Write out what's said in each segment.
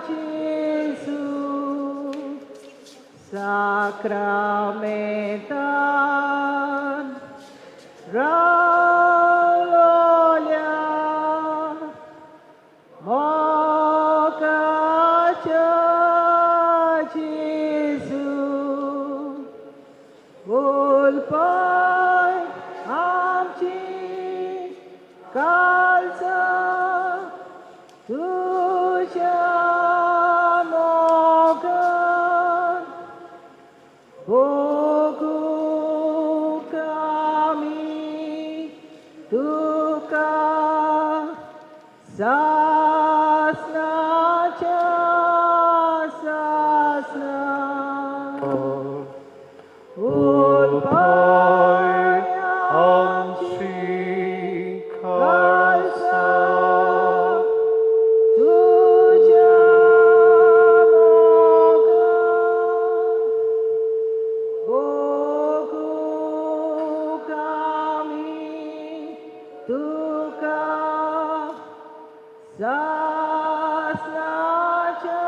Jesus, sacramentan, gloria, mocacha Jesus, ulpai amchi kalsa tuja mogan bogu kami duka sasna cha sasna ulpai amchi kalsa tuja mogan bogu kami duka sasna cha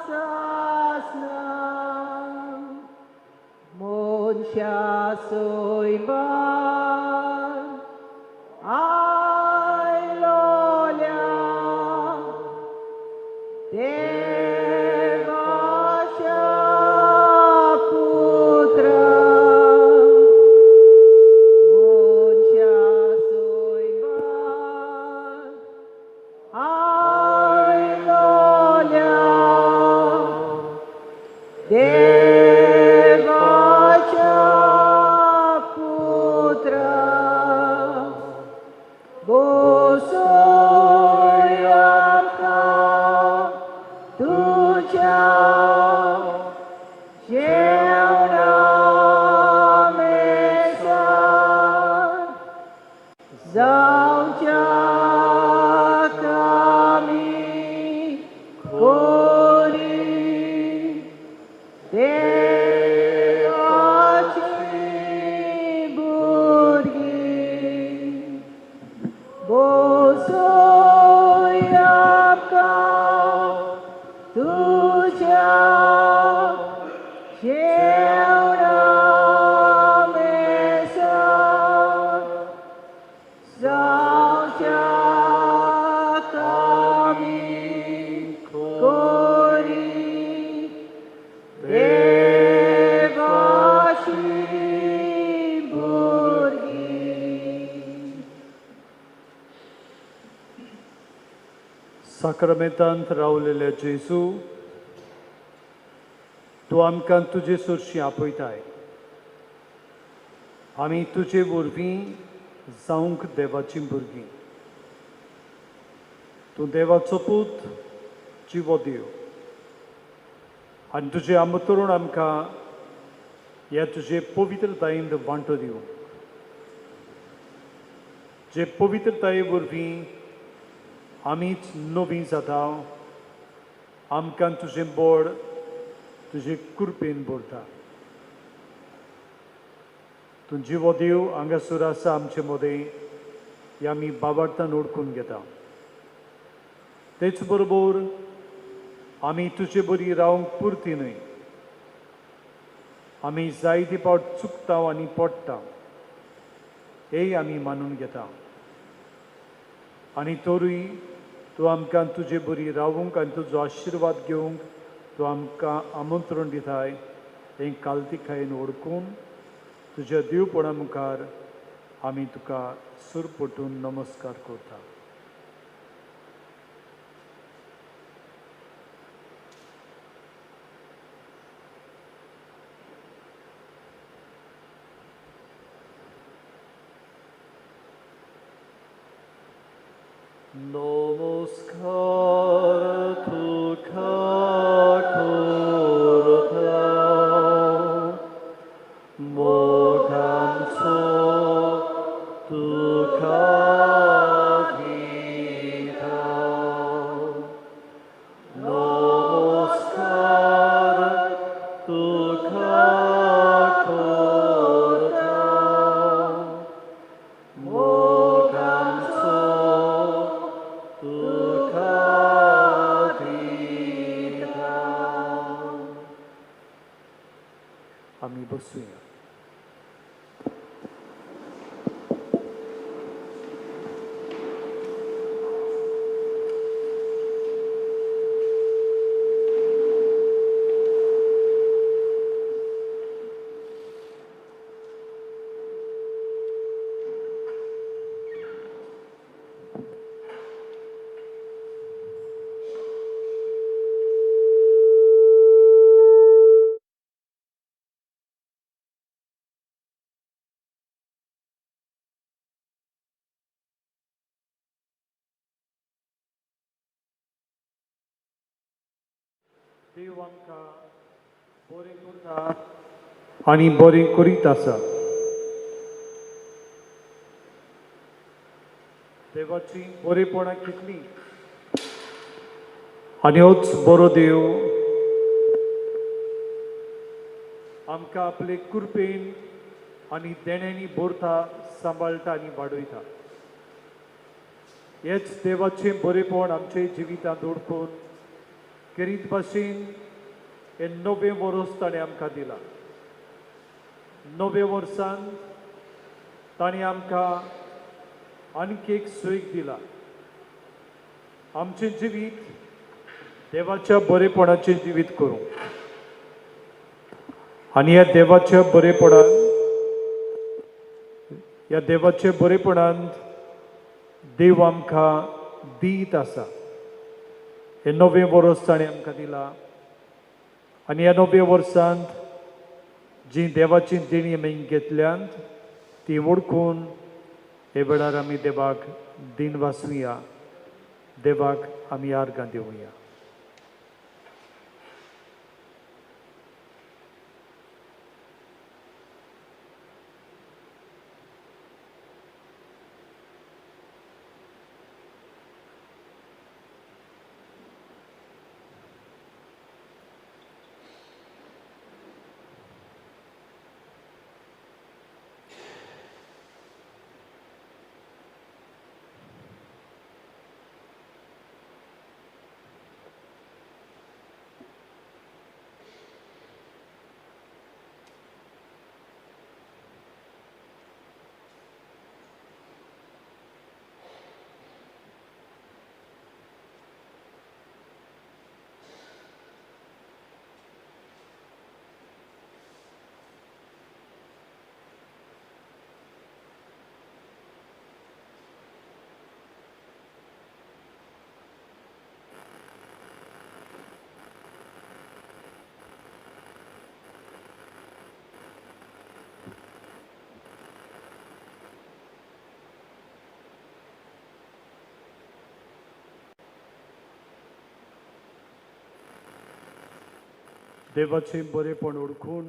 sasna Monsha soiban ai lolia devasya putra Monsha soiban ai lolia devasya putra bosoyamka tuja Jeuna mesa Zauja kami kori Devachi burgi bosoyamka tuja Jeuna mesa Zauja kami kori Devashi burgi Sacramentan रावलेले जेजू तूं आमकां तुजे सुरशी आपयताय आमी तुजे वरवीं जावंक देवाची भुरगीं तूं देवाचो पूत जिवो दिव आनी तुजे आमतरून आमकां ह्या तुजे पवित्रतायेंत वांटो दिव जे पवित्रताये वरवीं आमीच नवीं जाता आमकां तुजें बोड तुजे कृपेन भरता तूं जिवो दिव हांगासर आसा आमचे मदें हें आमी बाबार्थान ओळखून घेता तेच बरोबर आमी तुजे बरी रावंक पुरती न्हय आमी जायते फावट चुकता आनी पडटा हेय आमी मानून घेता आनी तोरूय तूं आमकां तुजे बरी रावूंक आनी तुजो आशिर्वाद घेवंक तूं आमकां आमंत्रण दिताय हें काल्तिकायेन ओळखून तुज्या दिवपणा मुखार आमी तुका सुरपटून नमस्कार करता नमस्कार तुका करता मोगांचो तुका दिता नमस्कार तुका करता मोगांचो तुका देव आमकां बरें करता आनी बरें करीत आसा. देवाची बरेपणां कितली आनी होच बरो देव आमकां आपले कृपेन आनी देण्यांनी भरता, सांबाळटा आनी वाडयता. हेच देवाचें बरेपण आमचे जिवितांत ओडखून करीत भाशेन हे 9वें वर्स ताणें आमकां दिलां. 9व्या वर्सांत ताणें आमकां आनीक एक सूख दिला. आमचें जिवीत देवाच्या बरेपणाचें जिवीत करूं आनी ह्या देवाच्या बरेपणांत देव आमकां दीत आसा. हे 9वें वर्स ताणें आमकां दिलां आनी ह्या 9व्या वर्सांत जी देवाची देणी आमी घेतल्यांत ती ओळखून हे वेळार आमी देवाक दिन वाचुया, देवाक आमी आर्गां दिवया. देवाचें बरेपण ओळखून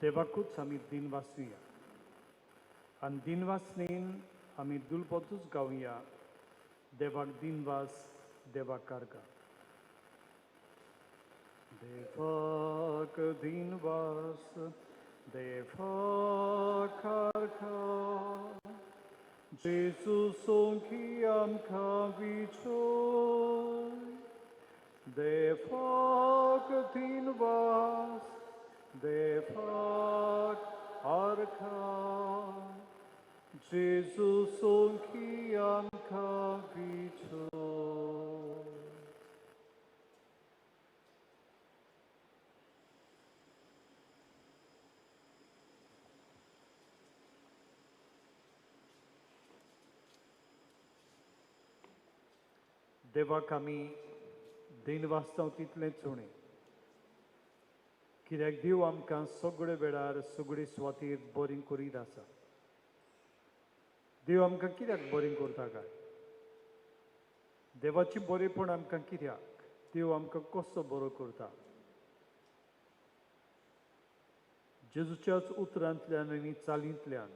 देवाकूच आमी दिन वाचुया आनी दिन वाचणेन आमी दुलपतूच गावया. देवाक दिनवास, देवाक आर्गां. देवाक दिनवास, देवाक आर्गां. जेजू सोंगी आमकां विचोय. देवाक दिनवास, देवाक आर्गां. जेजू सोंगी आमकां विचोय. देवाक आमी दिन वाचता तितलेंच उणें, कित्याक देव आमकां सगळे वेळार सगळे सुवातेर बरें करीत आसा. देव आमकां कित्याक बरें करता काय? देवाची बरेपण आमकां कित्याक? देव आमकां कसो बरो करता? जेजूच्याच उतरांतल्यान आनी चालींतल्यान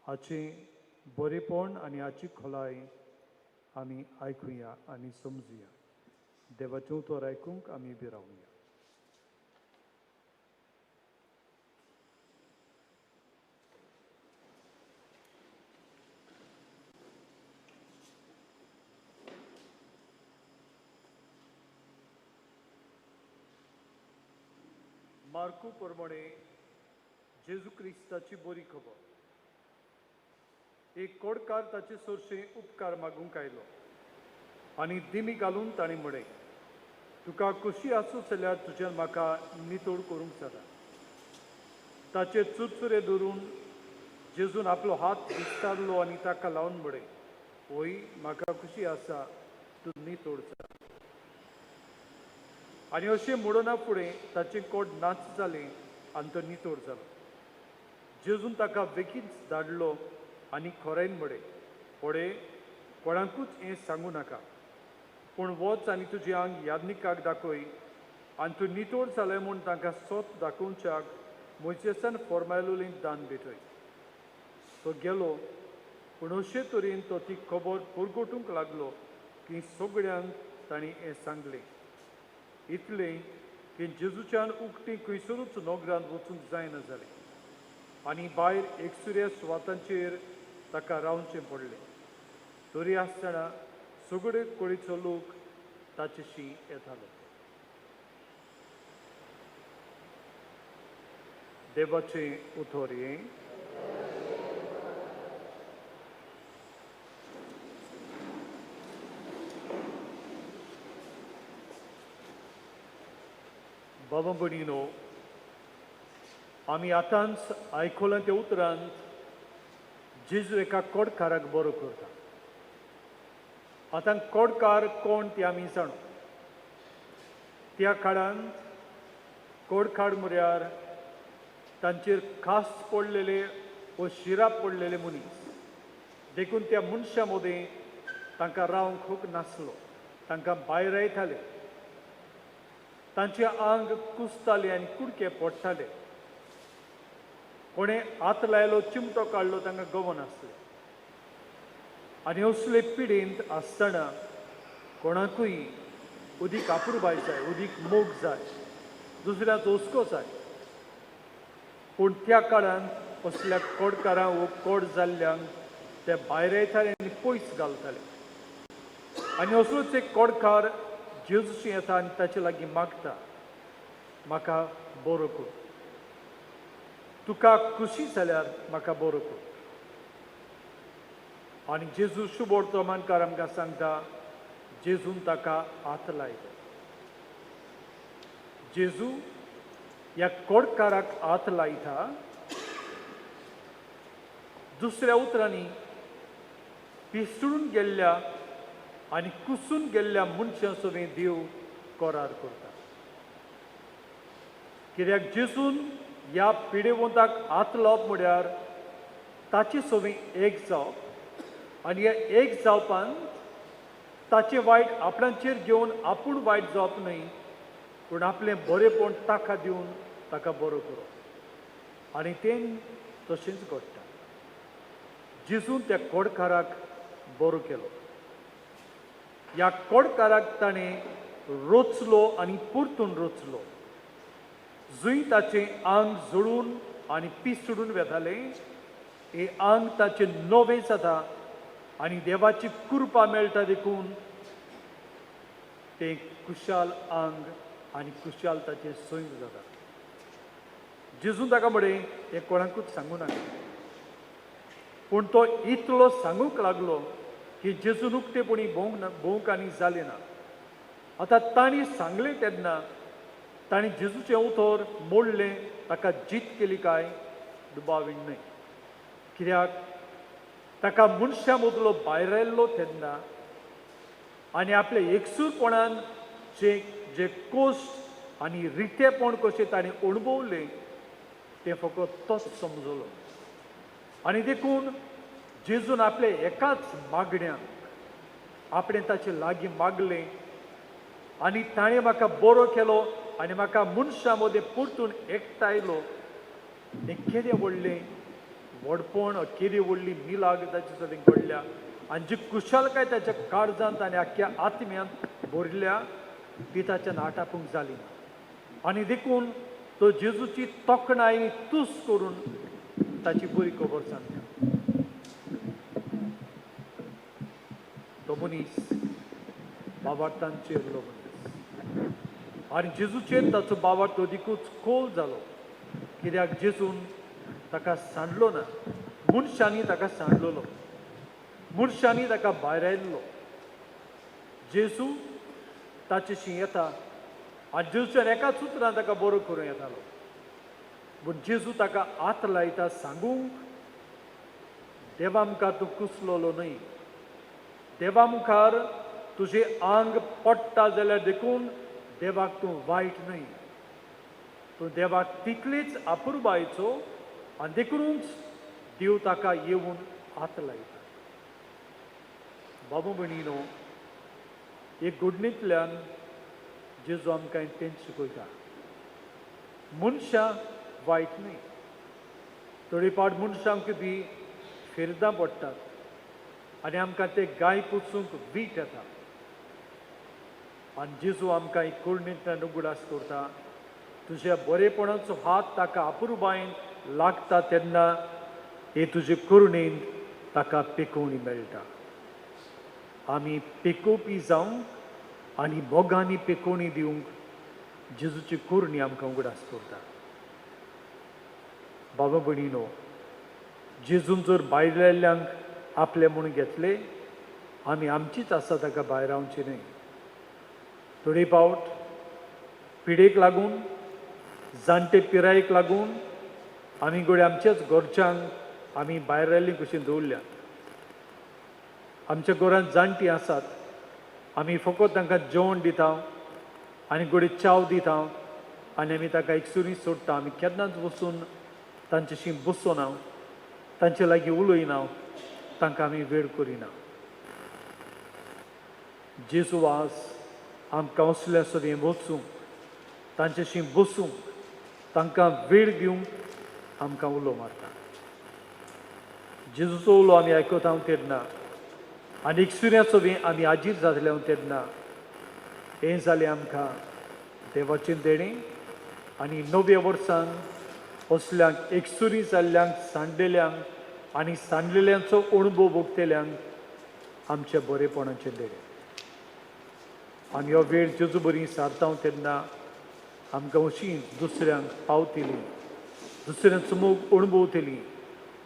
हाचें बरेपण आनी हाची खोलाय आमी आयकुया आनी समजुया. देवाचें उतर आयकूंक आमी बी रावया. मार्कू प्रमाणे जेजू क्रिस्ताची बरी खबर. एक कोडकार ताचे चडशे उपकार मागूंक आयलो आनी दिमी घालून ताणें म्हणलें, तुका खुशी आसूच जाल्यार तुज्यान म्हाका नितोड करूंक जाता. ताचे चुरचुरे धरून जेजून आपलो हात विस्तारलो आनी ताका लावन म्हणलें, ओय म्हाका खुशी आसा, तूं नितोड जा. आनी अशें म्हणना फुडें ताचें कोड नाच जालें आनी तो नितोड जालो. जेजून ताका बेगीनच धाडलो आनी खोरेन म्हणलें, फुडें कोणाकूच हें सांगू नाका. पूण वच आनी तुजें आंग याज्ञिकाक दाखय आनी तूं नितोड जालें म्हूण तांकां सोत दाखोवच्याक मोइसेसान फॉर्मेलिन दान भेटय. तो गेलो पूण अशे तरेन तो ती खबर पुरगोटूंक लागलो की सगळ्यांक ताणें हें सांगलें. इतलें की जेजूच्यान उक्ती खंयसरूच नोगरांत वचूंक जायना जालें आनी भायर एकसुऱ्या सुवातांचेर ताका रावचें पडलें. तरी आसतना सगळे कुडीचो लोक ताचेशी येतालो. देवाचें उतर हें. बाबा भयणीनो, आमी आतांच आयकलां त्या उतरांत जेजू एका कोडकाराक बरो करता. आतां कोडकार कोण ते आमी जाणो. त्या काळांत कोडकार म्हळ्यार तांचेर कास्ट पडलेले व शिराप पडलेले मनीस. देखून त्या मनशा मदें तांकां रावंक हक नासलो. तांकां भायर येताले. तांचे आंग कुसताले आनी कुडके पडटाले. कोणें हात लायलो, चिमटो काडलो तांकां गवो नासलें. आनी असले पिडेंत आसतना कोणाकूय उदीक आपुरबाय जाय, उदीक मोग जाय, दुसऱ्याचो हुस्को जाय. पूण त्या काळांत असल्या कोडकारांक वो कोड जाल्ल्यांक ते भायर येताले आनी पयस घालताले. आनी असलोच एक कोडकार जेजूशी येता आनी ताचे लागीं मागता, म्हाका बरो कर. तुका खुशी जाल्यार म्हाका बरो कर. आनी जेजू शुभ वर्तमानकार आमकां सांगता, जेजून ताका हात लायलो. जेजू ह्या कोडकाराक हात लायता. दुसऱ्या उतरांनी पिसडून गेल्ल्या आनी कुसून गेल्ल्या मनशां सोबें देव करार करता. कित्याक जेजून ह्या पिडेवंताक हात लावप म्हळ्यार ताचे सोबें एक जावप आनी ह्या एक जावपान ताचें वायट आपणाचेर घेवन आपूण वायट जावप न्हय, पूण आपलें बरेपण ताका दिवन ताका बरो करप. आनी तें तशेंच घडटा. जेजून त्या कोडकाराक बरो केलो. ह्या कोडकाराक ताणें रोचलो आनी परतून रोचलो. जंय ताचें आंग जळून आनी पिसडून वेतालें, हें आंग ताचें नवें जाता आनी देवाची कृपा मेळटा. देखून तें कुशाल आंग आनी कुशाल ताचें सैम जाता. जेजून ताका म्हळें हें कोणाकूच सांगूं नाका. पूण तो इतलो सांगूंक लागलो की जेजून उक्तेपणी भोंवक आनी जालें ना. आतां तांणी सांगलें तेन्ना ताणें जेजूचें उतर मोडलें, ताका जीत केली काय दुबावीन न्हय. कित्याक ताका मनशा मदलो भायर आयल्लो तेन्ना आनी आपल्या एकसूरपणान जे कोश्ट आनी रितेपण कशें ताणें अणभवलें तें फकत तोच समजलो. आनी देखून जेजून आपल्या एकाच मागण्याक आपणें ताचे लागीं मागलें आनी ताणें म्हाका बरो केलो आनी म्हाका मनशां मदें परतून एकठांयलो. हें केदें व्हडलें व्हडपण, केदी व्हडली मिलाग ताचे कडेन घडल्या आनी जी कुशलकाय ताच्या काळजांत आनी आख्ख्या आत्म्यांत भरल्या ती ताच्यान आटापूंक जाली ना. आनी देखून तो जेजूची तोखणाय तुस करून ताची बरी खबर सांगता. तो मनीस बाबार्थांचेर मनीस आनी जेजूचेर ताचो बाबार्थ अदिकूच खोल जालो. कित्याक जेजून ताका सांडलो ना, मनशांनी ताका सांडलोलो, मनशांनी ताका भायर आयल्लो. जेजू ताचेशी येता आनी जेजूच्यान एकाच उतरान ताका बरो करूं येतालो. पूण जेजू ताका हात लायता सांगूंक, देवा मुखार तूं कुसलोलो न्हय. देवा मुखार तुजें आंग पडटा जाल्यार देखून देवाक तूं वायट न्हय. तूं देवाक तितलीच आपुरबायेचो आनी देखूनच देव ताका येवन हात लायता. बाबू भयणीनो, एक घडणींतल्यान जेजू आमकां तेंच शिकयता. मनशां वायट न्ही. थोडी पावट मनशांक बी फिरदां पडटात आनी आमकां ते गाय पुसूंक वीट येता. आनी जेजू आमकां एक कुडणींतल्यान उगडास करता. तुज्या बरेपणाचो हात ताका अपुरबायेन लागता तेन्ना हे तुजे करुणेन ताका पिकोवणी मेळटा. आमी पिकोवपी जावंक आनी मोगांनी पिकोवणी दिवंक जेजूची कुर्णी आमकां उगडास करता. बाबा भयणीनो, जेजून जर भायल्याल्यांक आपले म्हूण घेतले, आमी आमचीच आसा ताका भायर रावची न्हय. थोडी पावट पिडेक लागून, जाणटे पिरायेक लागून आमी गडे आमच्याच घरच्यांक आमी भायर रायल्ली कशीं दवरल्या. आमच्या घरांत जाणटी आसात, आमी फकत तांकां जेवण दिता आनी गडे च्याव दिता आनी आमी ताका एकसुरी सोडटा. आमी केन्नाच वचून तांचेशी बसोना, तांचे लागीं उलयना, तांकां आमी वेळ करिना. जेजू वास आमकां असल्या सरी वचूंक, तांचेशी बसूंक, तांकां वेळ दिवंक आमकां उलो मारता. जेजूचो उलो आमी आयकता तेन्ना आनी एकसुऱ्याचो बी आमी आजीर जातले तेन्ना हें जालें आमकां देवाचें देणें. आनी नव्या वर्सान असल्यांक एकसुरी जाल्ल्यांक, सांडलेल्यांक आनी सांडलेल्यांचो अणभव भोगतेल्यांक आमच्या बरेपणाचें देणें. आनी हो वेळ जेजू बरी सारता तेन्ना आमकां अशीं दुसऱ्यांक पावतली, दुसऱ्यांचो मोग अणभवतली,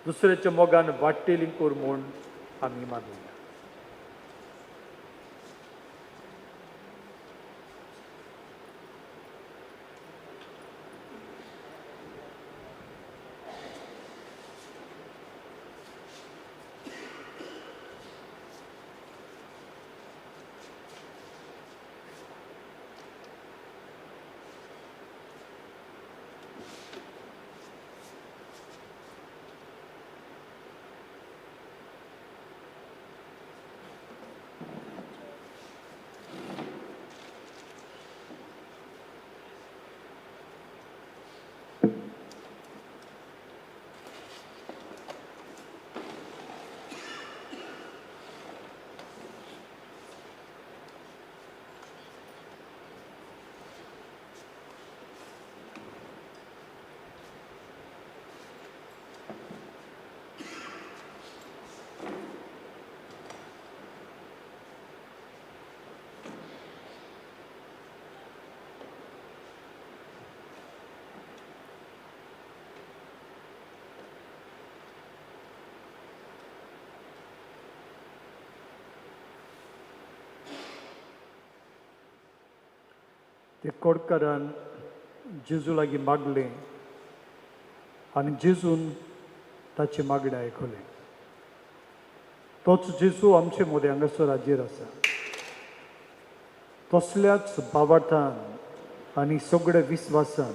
दुसऱ्याच्या मोगान वाडटेली कर म्हूण आमी मागुया. ते कोडकारान जेजू लागीं मागलें आनी जेजून ताची मागणी आयकली. तोच जेजू आमचे मदें हांगासर हाजीर आसा. तसल्याच भावार्थान आनी सगळ्या विस्वासान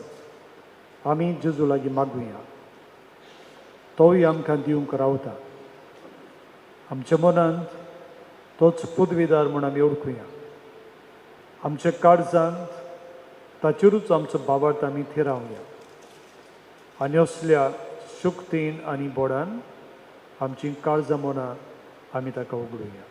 आमी जेजू लागीं मागुया. तोय आमकां दिवंक रावता. आमच्या मनांत तोच पदवीदार म्हूण आमी ओळखुया. आमच्या काळजांत ताचेरूच आमचो भावार्थ आमी थिरावया आनी असल्या शक्तीन आनी बोडान आमची काळजां मनां आमी ताका उगडुया.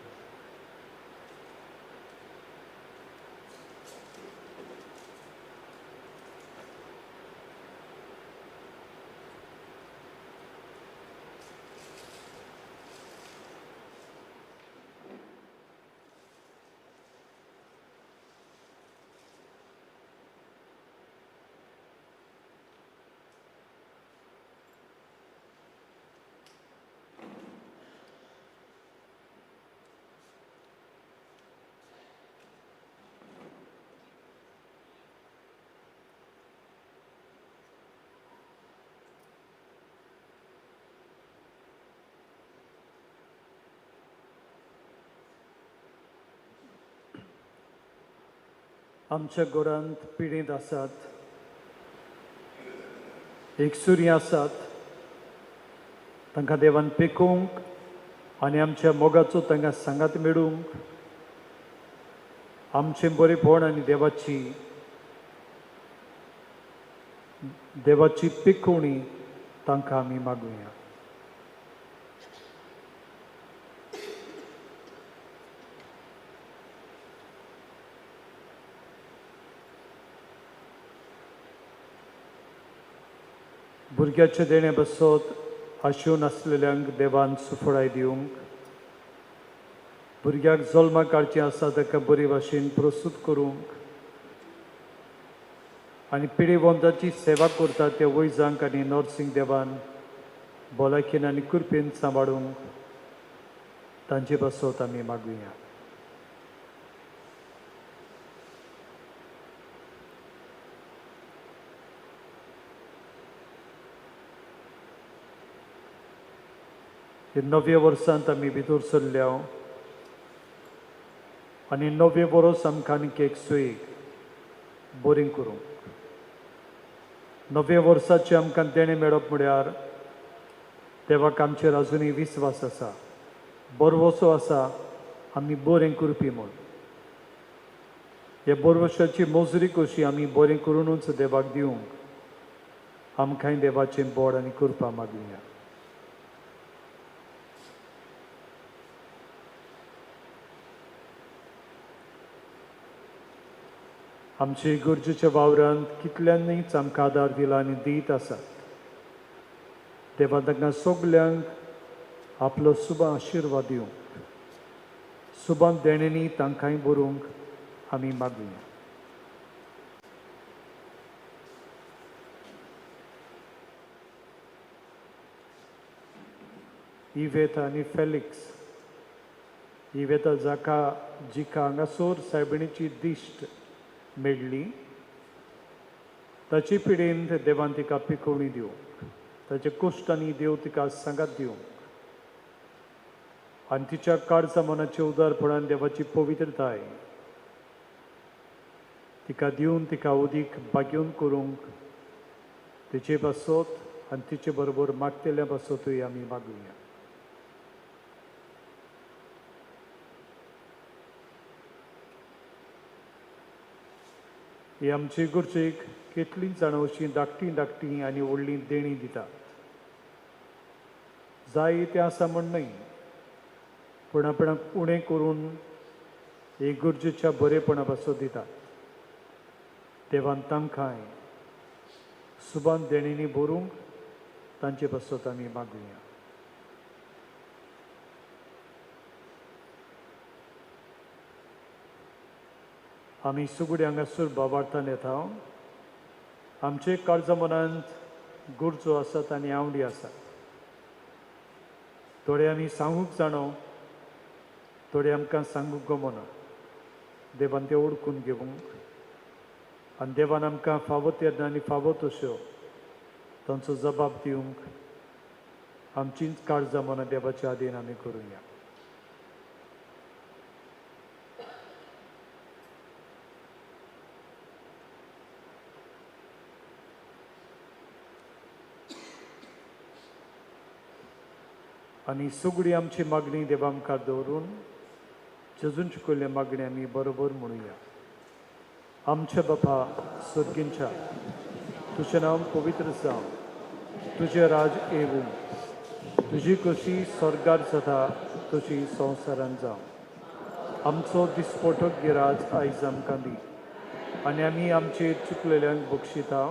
आमच्या घरांत पिडीत आसात, एकसुरी आसात, तांकां देवान पिकोवंक आनी आमच्या मोगाचो तांकां सांगात मेळूंक आमचें बरेपण आनी देवाची पिकोवणी तांकां आमी मागुया. भुरग्याचे देणे बसत आशेव नासलेल्यांक देवान सुफळाय दिवंक, भुरग्याक जल्मा काडचें आसा ताका बरे भाशेन प्रस्तुत करूंक आनी पिडेवंताची सेवा करता त्या वैजांक आनी नर्सिंग देवान भलायकेन आनी कृपेन सांबाळूंक तांचे बसत आमी मागुया. हे नव्या वर्सांत आमी भितर सरल्या आनी नवे वर्स आमकां आनीक एक सुयेग बरें करूंक. नव्या वर्साचे आमकां देणें मेळप म्हळ्यार देवाक आमचेर आजुनूय विस्वास आसा, बरवसो आसा आमी बरें करपी म्हूण. हे बरवशाची मोजरी कशी आमी बरें करूनच देवाक दिवंक आमकांय देवाचें बोड आनी कृपा मागुया. आमचे गरजेच्या वावरांत कितल्यांनीच आमकां आदार दिला आनी दीत आसात. देवा तांकां सगल्यांक आपलो शुभ आशिर्वाद दिवंक, शुभान देणेनी तांकांय भरूंक आमी मागुया. इवेता आनी फेलिक्स, इवेता जिका हांगासर सायबिणीची दिश्ट मेळ्ळी, ताचे पिडेन देवान तिका पिकोवणी दिवंक, ताचे कश्टांनी देव तिका सांगात दिवंक आनी तिच्या काळजा मनाच्या उदारपणान देवाची पवित्रताय तिका दिवन तिका उदीक बागेवन करूंक तिचे बसत आनी तिचे बरोबर मागतेल्या बसतूय आमी मागुया. ही आमची गुरचेक कितलींच जाणां अशीं धाकटीं आनी व्हडलीं देणी दितात. जाय तें आसा म्हण न्हय, पूण आपणाक उणें करून हे गरजेच्या बरेपणा पासत दितात. देवान तांकांय सुबान देणींनी भरूंक तांचे पासत आमी मागुया. आमी सगळीं हांगासर बाबार्थान येता. आमचे काळजा मनांत गरजो आसात आनी आवडी आसात. थोडे आमी सांगूंक जाणो, थोडे आमकां सांगूंक गमना. देवान ते ओळखून घेवंक आनी देवान आमकां फावो तेन्ना आनी फावो तश्यो तांचो जबाब दिवंक आमचींच काळजां मनां देवाच्या आदेन आमी करुया. आनी सगळी आमची मागणी देवा मुखार दवरून जेजून शिकयल्ले मागणी आमी बरोबर म्हणुया. आमच्या बापा सर्गींच्या, तुजें नांव पवित्र जावं, तुजें राज येवूं, तुजी कशी स्वर्गार जाता तशी संवसारांत जावं. आमचो दिसपटो गिराज आयज आमकां दी आनी आमी आमचेर चुकलेल्यांक बक्षिता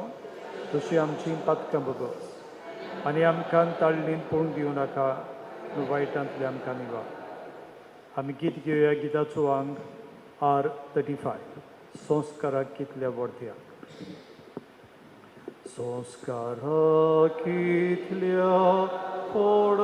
तशी आमची पातकां बगस आनी आमकां ताळणेन पळोवंक दिवं नाका, वायटांतले आमकां निवार. आमी गीत घेवया. गिताचो अंग R35. संस्काराक कितल्या व्हडत्या. संस्काराक कितल्या व्हड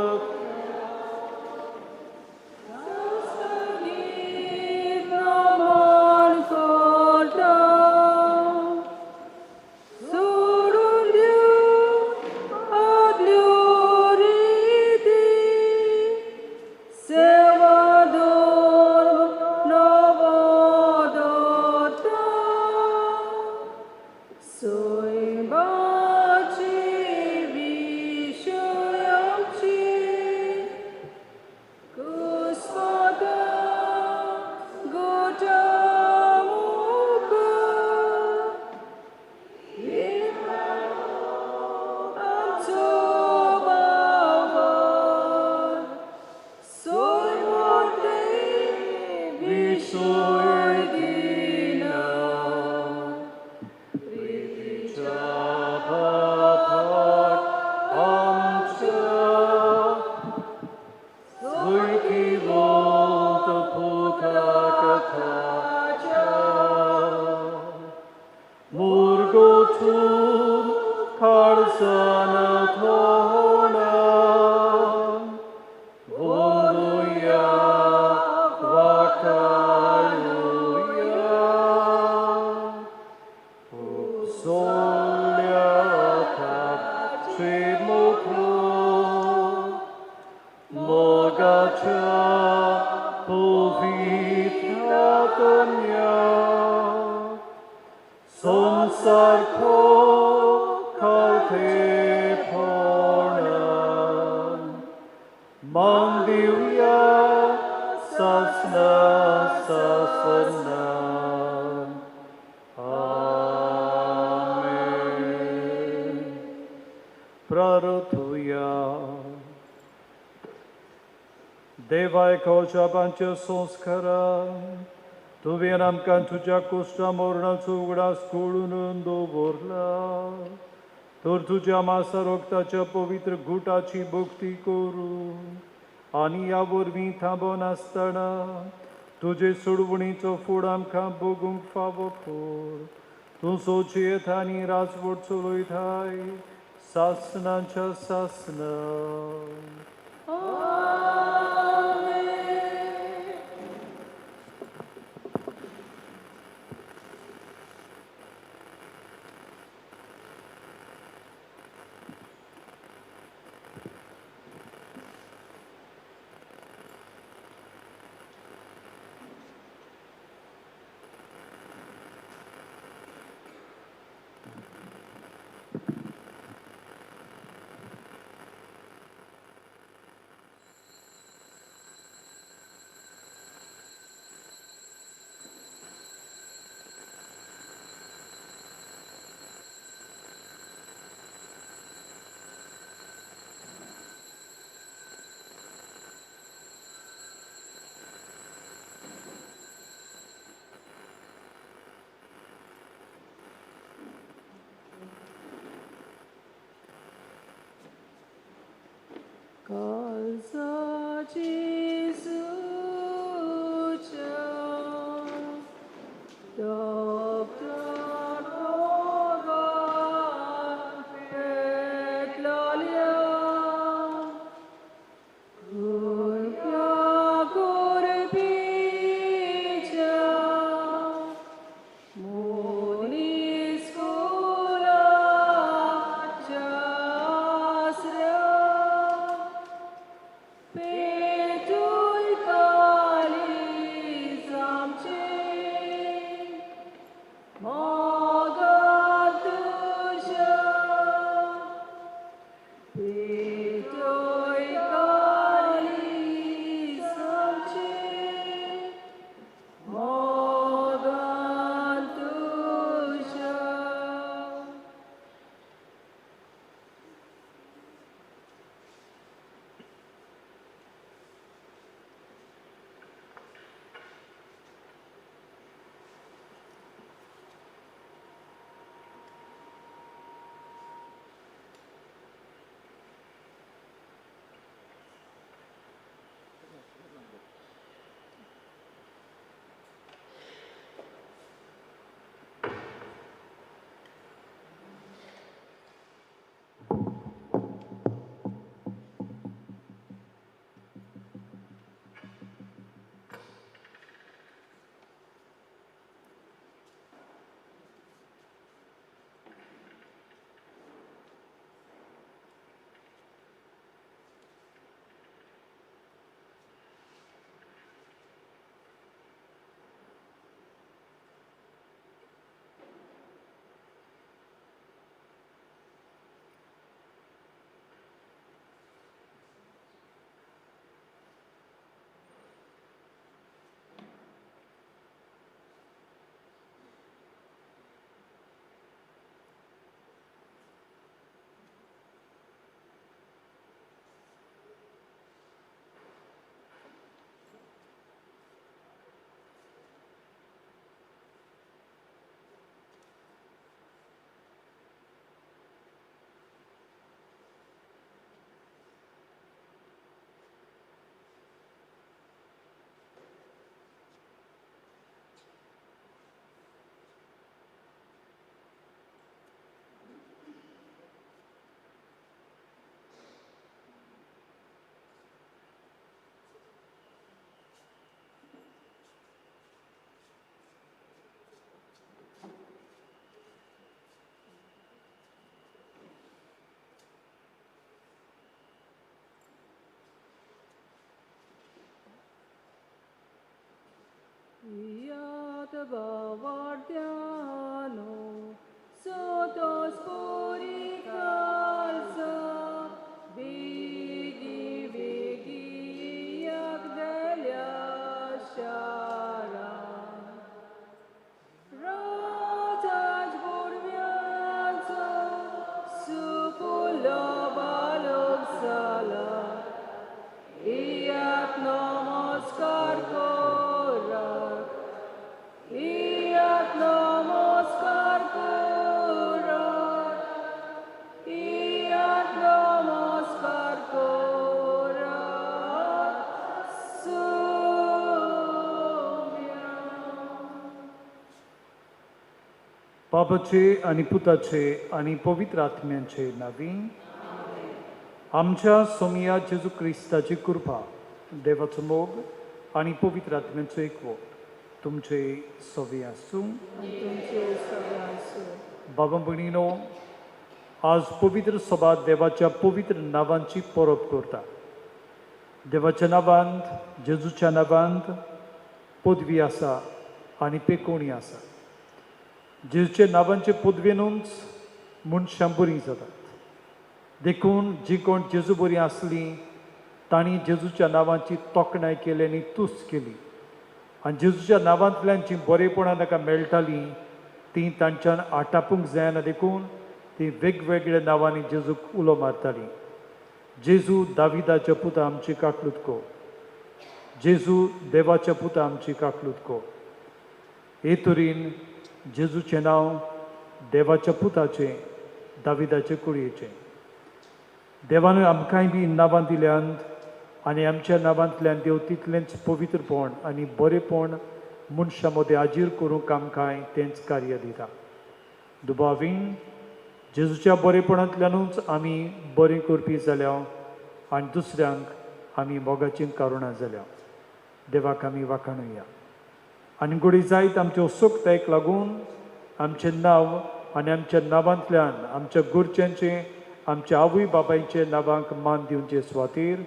Soy baci, vishoyaci, Mong Divya Sasna Sasana. Amen. Prarutuya. Devai kocha pancha sonskara. Tu vienam cantuja costa morna sugra skulunundu borla. तर तुझ्या मासा रोक्ताच्या पवित्र घुटाची भक्ती करू आणि यावर मी थांबून असताना तुझे सोडवणीचो फूड आमकां बगूंक फावो कर. तूं सोची येता आनी राजवट चलयताय सासनांच्या सासना. Kalsa Jesucha, Doctor Logan Petlalia, Gurpya Gurpicha, Muni Skula Jasra. Petui Kali Samche Magatusha Petui Kali Samche Magatusha. Iat bavardiano, sotos puri calza, vigi vigi बाबाचे आनी पुताचे आनी पवित्र आत्म्यांचे नावी आमच्या सोमिया जेजू क्रिस्ताची कृपा देवाचो मोग आनी पवित्र आत्म्याचो एकवट तुमचे सवे आसूं. तुमचे सगळे आसूं. बाबा भयणीनो, आज पवित्र सभा देवाच्या पवित्र नांवांची परब करता. देवाच्या नांवांत जेजूच्या नांवांत पदवी आसा आनी पेकोणी आसा. जेजूच्या नांवांचे पदवेनूच मनशां बरीं जातात. देखून जी कोण जेजू बरीं आसलीं तांणी जेजूच्या नांवांची तोखणाय केली आनी तुस्त केली. आनी जेजूच्या नांवांतल्यान जीं बरेपणां ताका मेळटालीं तीं तांच्यान आटापूंक जायना. देखून तीं वेगवेगळ्या नांवांनी जेजूक उलो मारतालीं. जेजू दाविदाच्या पुता आमची काकलूत को. जेजू देवाच्या पुता आमची काकलूत को. हे तरेन जेजूचें नांव देवाच्या पुताचें, दाविदाचे कुडयेचें. देवान आमकांय बी नांवां दिल्यांत आनी आमच्या नांवांतल्यान देव तितलेंच पवित्रपण आनी बरेपण मनशां मदें हाजीर करूंक आमकांय तेंच कार्य दिता. दुबावीन जेजूच्या बरेपणांतल्यानूच आमी बरें करपी जाल्या आनी दुसऱ्यांक आमी मोगाचीं कारुणां जाल्या. देवाक आमी वाखाणुया. आनी घडी जायत आमच्या उत्सुकतायेक लागून आमचें नांव आनी आमच्या नांवांतल्यान आमच्या घरच्यांचें, आमच्या आवय बाबायचे नांवांक मान दिवचे सुवातेर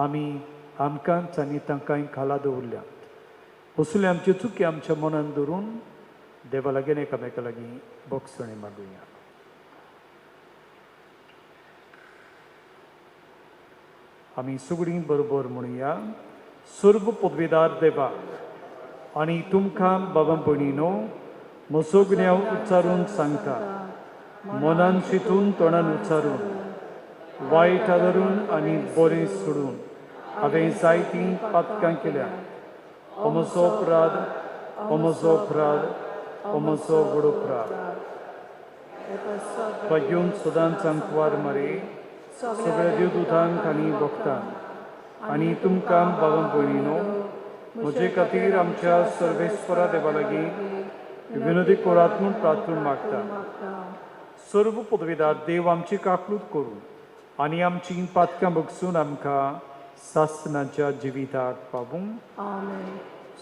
आमी आमकांच आनी तांकांय खाला दवरल्यात. असले आमचे चुकी आमच्या मनान धरून देवा लागीं एकामेका लागीं बोगसणे मागुया. आमी सगळीं बरोबर म्हणुया. सर्व पदवेदार देवा आनी तुमकां बाबा भयणीनो, म्हजो गुन्यांव उच्चारून सांगता. मनान चिंतून तोंडान उच्चारून वायट धरून आनी बरें सोडून हांवें जायतीं पातकां केल्यात. हो म्हजो अपराध, हो म्हजो अपराध, हो म्हजो व्हड अपराध. घेवन सदांच आंकवार मारे सगळ्या देवदूतांक आनी भक्तांक आनी तुमकां बाबा भयणीनो, म्हजे खातीर आमच्या सर्वेस्परा देवा लागीं विनोदी करात म्हूण प्रार्थना मागता. सर्व पदवेदार देव आमची काकलूत करून आनी आमची पातकां बगसून आमकां सासनाच्या जिविताक पावूंक. आमेन.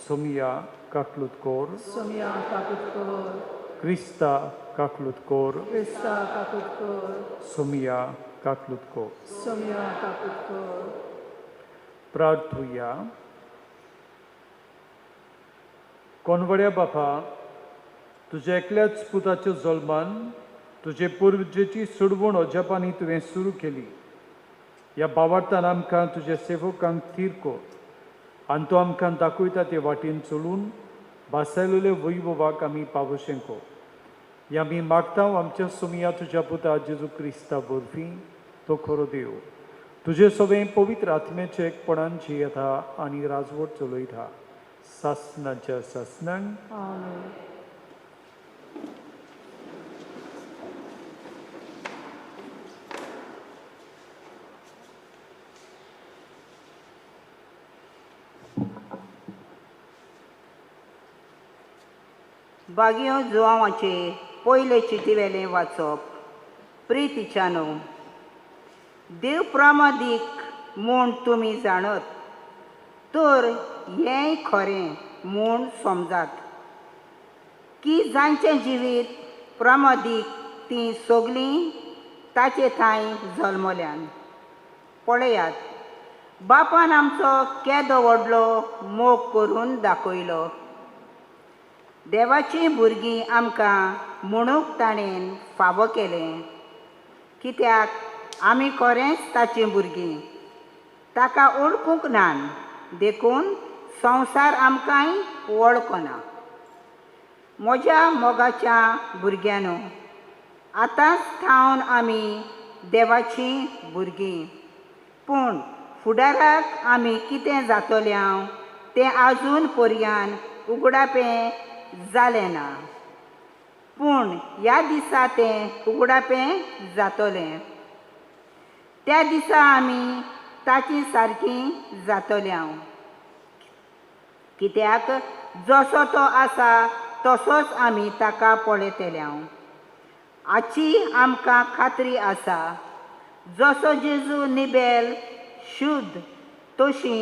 सोमिया काकलूत कोर. सोमिया काकूत कर. क्रिस्ता काकलूत कोर. क्रिस्ता काकूत कर. सोमिया काकलूत कोर. सोमिया काकूत कर. प्रार्थुया. कोनवड्या बापा, तुज्या एकल्याच पुताच्या जल्मान तुजे पुर्वजेची सोडवण अजापांनी तुवें सुरू केली. ह्या भावार्थान आमकां तुज्या सेवकांक थीर कोर आनी तूं आमकां दाखयता ते वाटेन चलून भासायलेल्या वैभवाक आमी पावोशें कोर. हें आमी मागता आमच्या सोमिया तुज्या पुता जेजू क्रिस्ता वरवीं. तो खरो देव तुजें सगळें पवित्र आत्म्याच्या एकपणान जियेता आनी राजवट चलयता सासनाच्या सासनान. आमेन. बागयो जुवांवाचे पयले चिटीवेलें वाचप. प्रितीच्यानो, देव प्रामादीक म्हूण तुमी जाणत, तर हेंय खरें म्हूण समजात की जांचें जिवीत प्रामादीक तीं सगळीं ताचे थंय जल्मल्यान. पळयात, बापान आमचो केदो व्हडलो मोग करून दाखयलो. देवाची भुरगीं आमकां म्हणूक ताणें फावो केलें, कित्याक आमी खरेंच ताचीं भुरगीं. ताका ओळखूंक नान, देखून संवसार आमकांय वळखना. म्हज्या मोगाच्या भुरग्यांनो, आतांच थावन आमी देवाचीं भुरगीं. पूण फुडाराक आमी कितें जातल्यांव तें आजून पर्यान उगडापें जालें ना. पूण ह्या दिसा तें उगडापें जातलें. त्या दिसा आमी ताची सारकीं जातल्यांव. कित्याक जसो तो आसा तसोच आमी ताका पळयतल्या. हाची आमकां खात्री आसा, जसो जेजू निबेल शुद्ध तशी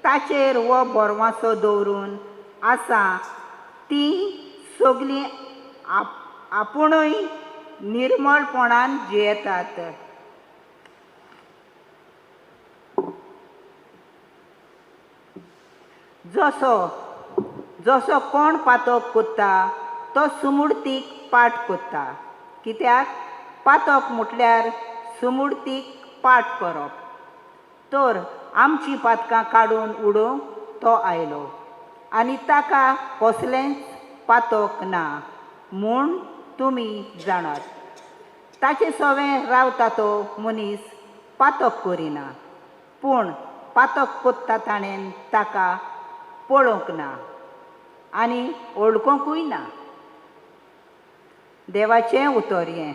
ताचेर हो बोरवांचो दवरून आसा ती सगळीं आपुणूय निर्मळपणान जियेतात. जसो जसो कोण पातक कोत्ता तो सुमुडतीक पाट कोत्ता, कित्याक पातक म्हटल्यार सुमुडतीक पाट करप. तर आमची पातकां काडून उडोवंक तो आयलो आनी ताका कसलेंच पातक ना म्हूण तुमी जाणात. ताचे सवें रावता तो मनीस पातक करिना, पूण पातक कोत्ता ताणें ताका पळोवंक ना आनी ओळखूंकूय ना. देवाचें उतर हें.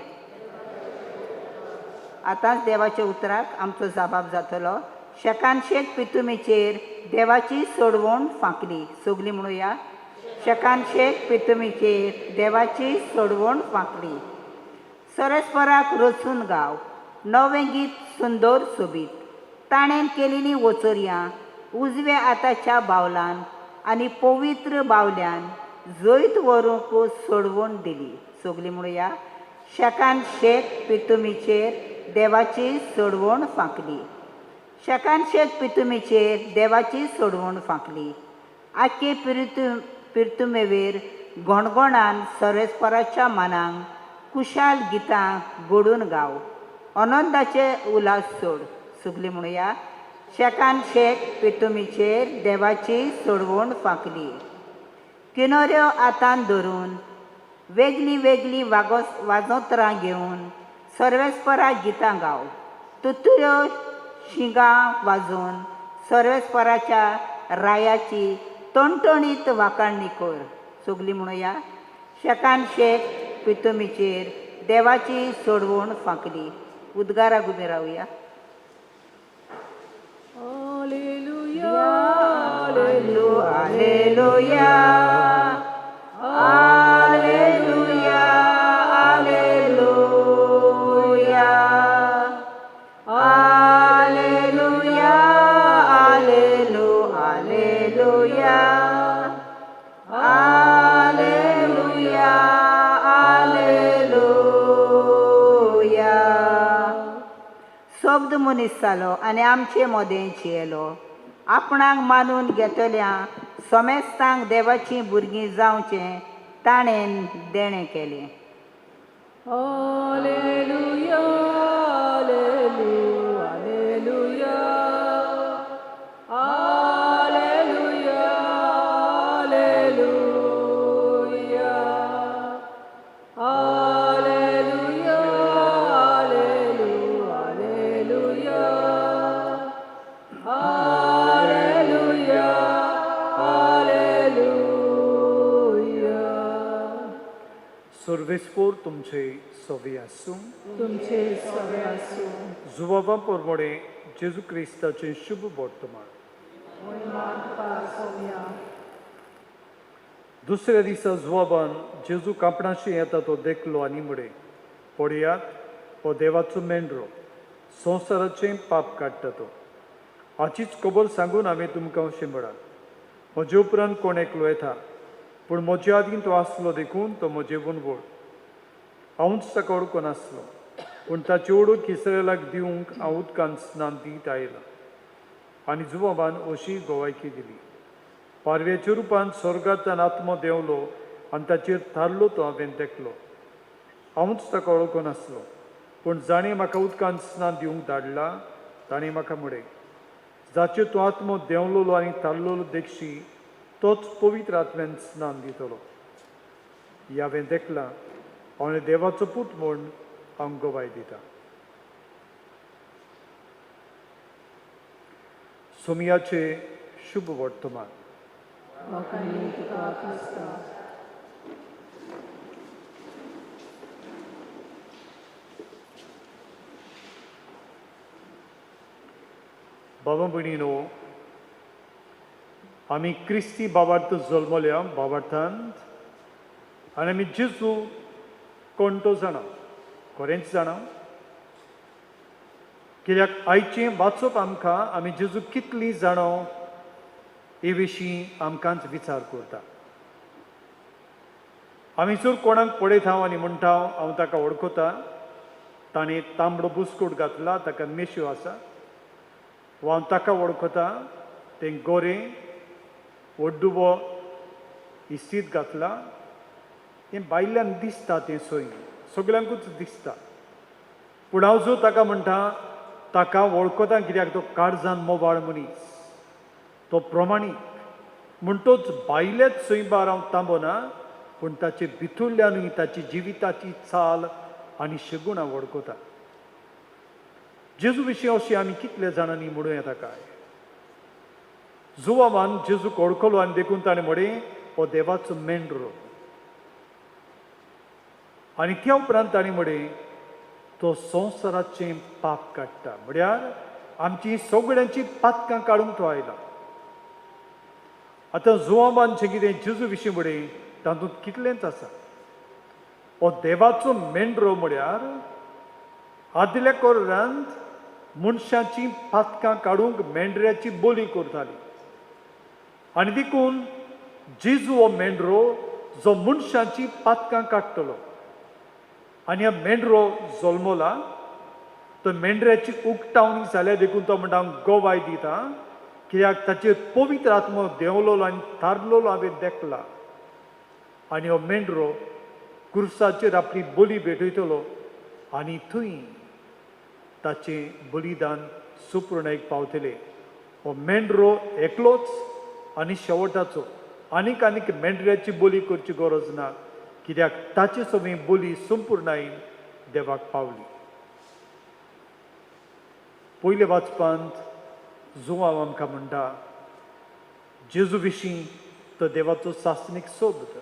आतांच देवाच्या उतराक आमचो जबाब जातलो. शेकान शेक पितुमेचेर देवाची सोडवण फांकली. सगळीं म्हणुया, शेकान शेक पितुमेचेर देवाची सोडवण फांकली. सरस्पराक रचून गाव, नवें गीत सुंदर सोबीत. ताणें केलेलीं वचोरयां उजव्या हाताच्या बावलान आनी पवित्र बावल्यान जैत व्हरूंक सोडवण दिली. सगळीं म्हणुया, शेकान शेक पितुमेचेर देवाची सोडवण फांकली. शेकान शेक पितुमेचेर देवाची सोडवण फांकली. आख्खे पिर्तुमेवेर घोणघोणान सरस्पराच्या मानांक कुशाल गितां घडून गाव, आनंदाचे उलास सोड. सगळीं म्हणुया, शेकान शेक पितुमेचेर देवाची सोडवण फांकली. किनोऱ्यो हातान धरून वेगळी वेगळी वाजोतरां घेवन सर्वेस्परा गितां गाव. तुतुऱ्यो शिंगां वाजोवन सर्वेस्पराच्या रायाची टणटणीत वाखाणणी कर. सगळीं म्हणुया, शेकान शेक पितुमेचेर देवाची सोडवण फांकली. उद्गाराक उबे रावया. Alleluia, Alleluia, Alleluia, Alleluia, Alleluia, Alleluia, Alleluia, Alleluia, Alleluia. शब्द मनीस जालो आनी आमचे मदें जियेलो. आपणाक मानून घेतल्या समेस्तांक देवाचीं भुरगीं जावचें ताणें देणें केलें. Alleluia, Alleluia, Alleluia, Alleluia, Alleluia, Alleluia, Alleluia, Alleluia. सर्वेस्पोर तुमचे सवे आसूं. तुमचे सवे आसूं. जुवाबा परमणे जेजू क्रिस्ताचें शुभ वर्तमान. दुसऱ्या दिसा जुवाबान जेजू कांपणाशी येता तो देखलो आनी म्हणे, पळयात हो देवाचो मेंढरो, संवसाराचें पाप काडटा तो. हाचीच खबर सांगून हांवें तुमकां अशें म्हळां. म्हजे उपरांत कोण एकलो येता, पूण म्हजे आदीं तो आसलो देखून तो म्हजे वणवळ. हांवूच ताका वळखून नासलो, पूण ताची वळख इस्रायलाक दिवंक हांव उदकांत स्नान दीत आयलां. आनी जुवाबान अशी गोवायकी दिली. पारव्याच्या रुपान स्वर्गांतल्यान आत्मो देंवलो आनी ताचेर थारलो तो हांवें देखलो. हांवूच ताका वळखून नासलो, पूण जाणें म्हाका उदकांत स्नान दिवंक धाडला ताणें म्हाका म्हळें, जाचेर तूं आत्मो देंवलोलो आनी थारलोलो देखशी तोच पवित्र आत्म्यान स्नान दितलो. ही हांवें देखलां, हांवें देवाचो पूत म्हूण हांव गोवाय दिता. सोमयाचे शुभ वर्तमान. वखाणी तुका क्रिस्ता. बाबा भयणीनो, आमी क्रिस्ती भावार्थ जल्मल्या भावार्थांत आनी आमी जेजू कोण तो जाणा खरेंच जाणा कित्याक आयचें वाचप आमकां आमी जेजू कितली जाणो हे विशीं आमकांच विचार करता. आमी जर कोणाक पळयत हांव आनी म्हणटा हांव ताका वळखता, ताणें तांबडो बुस्कोट घातला, ताका मेश्यो आसा, वा हांव ताका वळखता, तें गोरें वड्डुवो इस्तीद घातला, तें भायल्यान दिसता, तें सोय सगल्यांकूच दिसता. पूण हांव जो ताका म्हणटा ताका वळखता कित्याक तो काळजान मोबाळ मनीस, तो प्रमाणीक म्हणटोच भायलेच सोयबार हांव तांबोना, पूण ताचे भितरल्यानूय ताची जिविताची चाल आनी शगूण हांव वळखता. जेजू विशीं अशें आमी कितले जाणांनी म्हणूं येता काय. जुवामान जेजूक वळखलो आनी देखून ताणें म्हळें हो देवाचो मेंढरो. आनी त्या उपरांत ताणें म्हळें तो संवसाराचें पाप काडटा, म्हळ्यार आमची सगळ्यांची पातकां काडूंक तो आयला. आतां जुवामान जें कितें जेजू विशीं म्हळें तातूंत कितलेंच आसा. हो देवाचो मेंढरो म्हळ्यार आदल्या काळांत मनशांची पातकां काडूंक मेंढऱ्याची बोली करताली. आनी देखून जेजू हो मेंढरो जो मनशांची पातकां काडटलो. आनी हो मेंढरो जल्मला, तो मेंढऱ्याची उक्तावणी जाल्या देखून तो म्हणटा हांव गोवाय दिता, कित्याक ताचेर पवित्र आत्मो देंवलोलो आनी थारलोलो हांवें देखला. आनी हो मेंढरो क्रुसाचेर आपली बली भेटयतलो आनी थंय ताचें बलिदान सुपूर्णायक पावतलें. हो मेंढरो एकलोच आनी शेवटाचो, आनीक मेंढऱ्याची बली करची गरज ना, कित्याक ताचे सगळी बली संपूर्णायेन देवाक पावली. पयले वाचपांत जुवांव आमकां म्हणटा जेजू विशीं तो देवाचो सासणीक सोबत.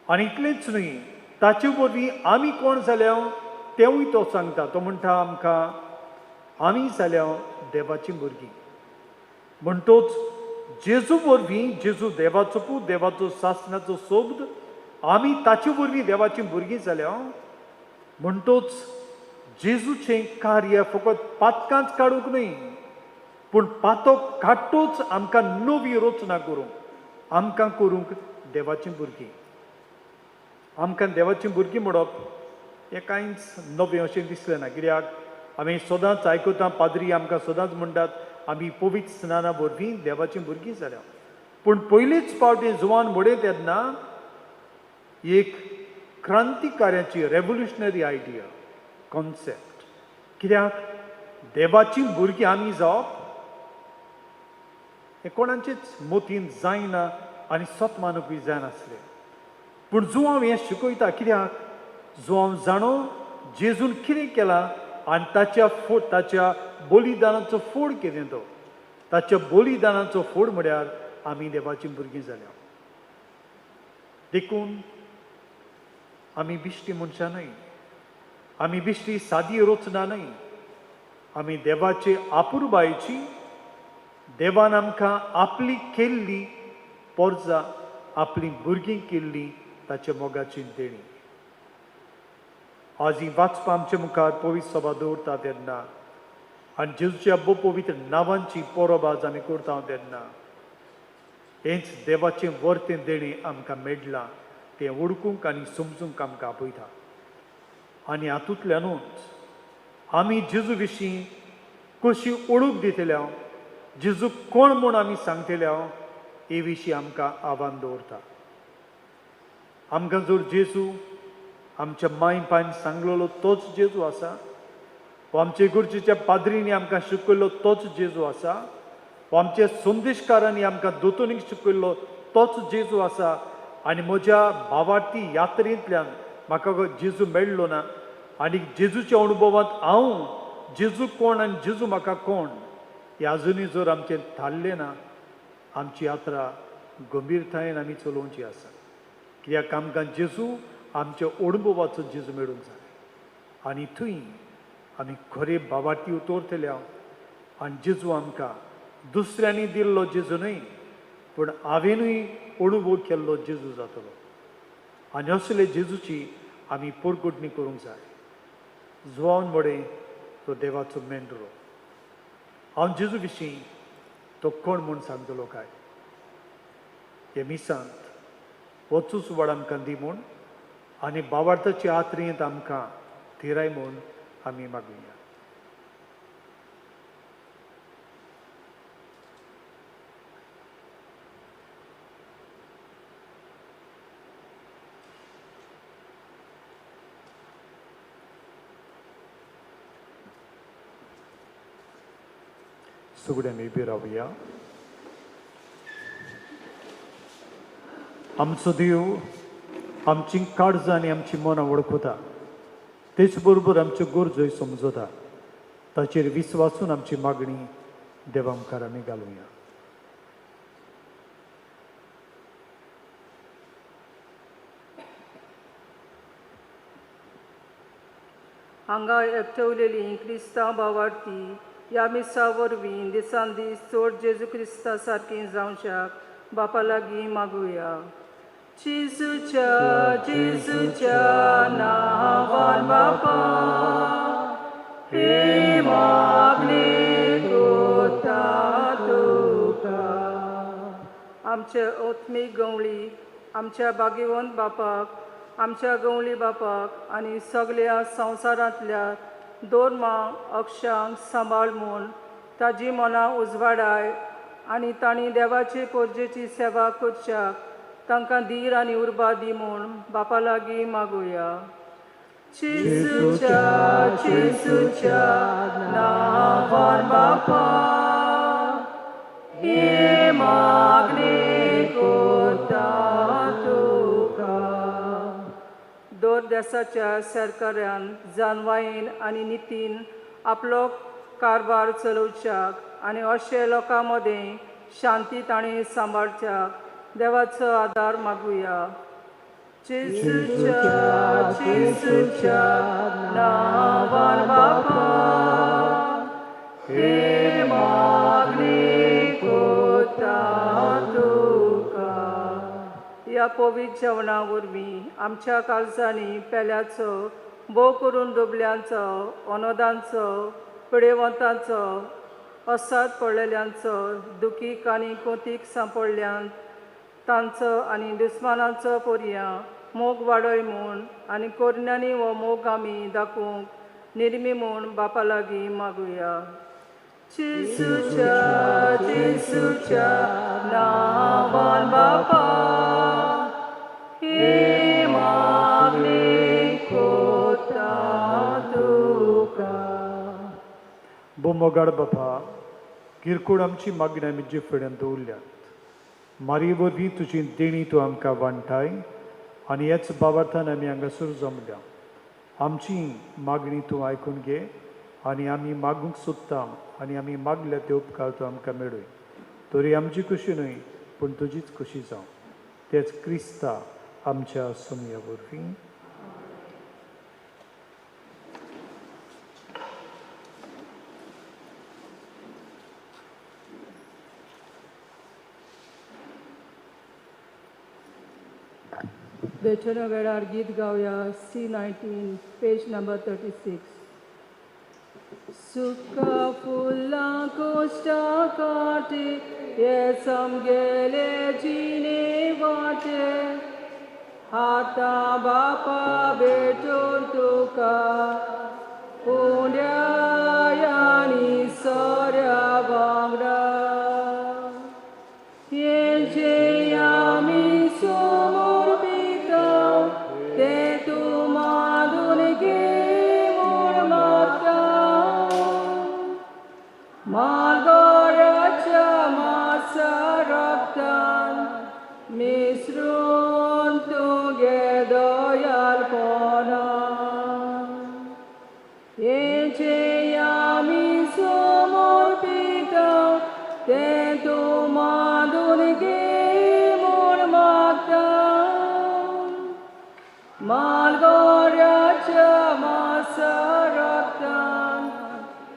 आनी इतलेंच न्हय, ताचे वरवीं आमी कोण जाल्या तेंवूय तो सांगता. तो म्हणटा आमकां आमी जाल्या देवाचीं भुरगीं. म्हणटोच जेजू वरवीं जेजू देवाचो पूत, देवाचो सासणाचो सोबत, आमी ताचे वरवीं देवाचीं भुरगीं जाल्या. म्हणटोच जेजूचें कार्य फकत पातकांच काडूंक न्हय, पूण पातो काडटोच आमकां नवी रचना करूंक, आमकां करूंक देवाचीं भुरगीं. आमकां देवाचीं भुरगीं म्हणप हें कांयच नवें अशें दिसलें ना, कित्याक आमी सदांच आयकता पाद्री आमकां सदांच म्हणटात आमी पवित्र स्नाना वरवीं देवाचीं भुरगीं जाल्या. पूण पयलींच फावटी जुवान म्हळें तेन्ना एक क्रांतिकार्याची रेवोल्युशनरी आयडिया कॉन्सेप्ट, कित्याक देवाचीं भुरगीं आमी जावप हें कोणाचेच मोतीन जायना आनी सतमानूय जायनासलें. पूण जुवांव हें शिकयता, कित्याक जुवांव जाणो जेजून कितें केलां आनी ताच्या बलिदानाचो फोड कितें तो. ताच्या बलिदानाचो फोड म्हळ्यार आमी देवाचीं भुरगीं जाल्या. देखून आमी बिश्टी मनशां न्हय, आमी बिश्टी सादी रचना न्हय, आमी देवाचे आपुरबायेची, देवान आमकां आपली केल्ली पोरजां, आपली भुरगीं केल्ली ताच्या मोगाची देणी. आज ही वाचपां आमच्या मुखार पवित्र सभा दवरता तेन्ना आनी जेजूच्या बो पवित्र नांवांची परब आज आमी करता तेन्ना हेंच देवाचें वर्तें देणी आमकां मेळ्ळां तें ओळखूंक आनी समजूंक आमकां आपयता. आनी हातूंतल्यानूच आमी जेजू विशीं कशी ओळख दितल्या, जेजू कोण म्हूण आमी सांगतल्या हे विशीं आमकां आव्हान दवरता. आमकां जर जेजू आमच्या माय पायन सांगलेलो तोच जेजू आसा, व आमचे इगर्जेच्या पाद्रींनी आमकां शिकयल्लो तोच जेजू आसा, व आमच्या संदेशकारांनी आमकां दोतोनीक शिकयल्लो तोच जेजू आसा, आनी म्हज्या भावार्थी यात्रेंतल्यान म्हाका जेजू मेळ्ळो ना, आनी जेजूच्या अणभवांत हांव जेजू कोण आनी जेजू म्हाका कोण हें आजुनूय जर आमचें थारलें ना, आमची यात्रा गंभीरतायेन आमी चलोवची आसा. कित्याक आमकां जेजू आमच्या अणभवाचो जेजू मेळूंक जाय आनी थंय आमी खरे भावार्थी उतोरतल्या. आनी जेजू आमकां दुसऱ्यांनी दिल्लो जेजू न्हय, पूण हांवेनूय अणभव केल्लो जेजू जातलो. आनी असले जेजूची आमी पोरकुटणी करूंक जाय. जुआवन मोडे तो देवाचो मेंढरो. हांव जेजू विशीं तो कोण म्हूण सांगतलो काय. हे मिसांत वचूच व्हड आमकां दी म्हूण आनी बावार्थाची आत्रेंत आमकां थिराय म्हूण आमी मागुया. सगळ्यांनी उबी रावया. आमचो देव आमची काळजां आनी आमची मनां वळखता. तेच बरोबर आमच्यो गरजोय समजता. ताचेर विस्वासून आमची मागणी देवा मुखार आमी घालुया. हांगा एकठवलेली क्रिस्तांव भावार्थी ह्या मिसा वरवीं दिसान दीस चड जेजू क्रिस्ता सारकीं जावंक बापा लागीं मागुया. जेजूच्या नांवान बापा हे मागणी करता तुका. आमचे आत्मीक गवळी आमच्या भाग्यवंत बापाक, आमच्या गवळी बापाक आनी सगळ्या संवसारांतल्या दोर्मांक अक्षांक सांबाळ म्हूण ताजी मनां उजवाडाय आनी तांणी देवाचे पोरजेची सेवा करच्याक तांकां धीर आनी उर्बा दी म्हूण बापा लागीं मागुया. जेजूच्या नांवान बापा हे मागणी करता तुका. दर देशाच्या सरकारान जानवायेन आनी नितीन आपलो कारभार चलोवच्याक आनी अशे लोकां मदें शांती ताणें सांबाळच्याक देवाचो आदार मागुया. जेजूच्या नांवान बापा हे मागणी करता तुका. ह्या पवित्र जेवणा वरवीं आमच्या काळजांनी पेल्याचो, भोव करून दुबल्यांचो, अनाथांचो, पिडेवंतांचो, असाद पडलेल्यांचो, दुखीक आनी कोतीक सांपडल्यांत तांचो आनी दुस्मानांचो पर्यां मोग वाडय म्हूण आनी कोरण्यांनी हो मोग आमी दाखोवंक निर्मी म्हूण बापा लागीं मागुया. जेजूच्या नांवान बापा हे मागणी करता तुका. बोमोगाड बापा, किरकोळ आमची मागणी आमी जे फुड्यान दवरल्यात. मारी वरवीं तुजी देणी तूं आमकां वांटाय आनी हेच बाबार्थान आमी हांगासर जमल्या. आमची मागणी तूं आयकून घे आनी आमी मागूंक सोदता आनी आमी मागल्या ते उपकार तूं आमकां मेळय. तरी आमची खुशी न्हय पूण तुजीच खुशी जावं. तेच क्रिस्ता आमच्या सुमया वरवीं. बेचना वेळार गीत गावया. C19 page number 36. सुका फुलां कोश्टा काटे हे समगेले जिने वाटे हाता बापा भेटून तुका उंड्या आनी सोऱ्या वांगडा येंचे आमी समोर पिता ते तूं मादून घे म्हूण मागता. मागोऱ्याच्या मासा रक्तान मिसळून तुगे दयाळपणान येंचे आमी समोर पिता ते तूं मादून घे म्हूण मागता. मागोऱ्याच्या मासा रक्तान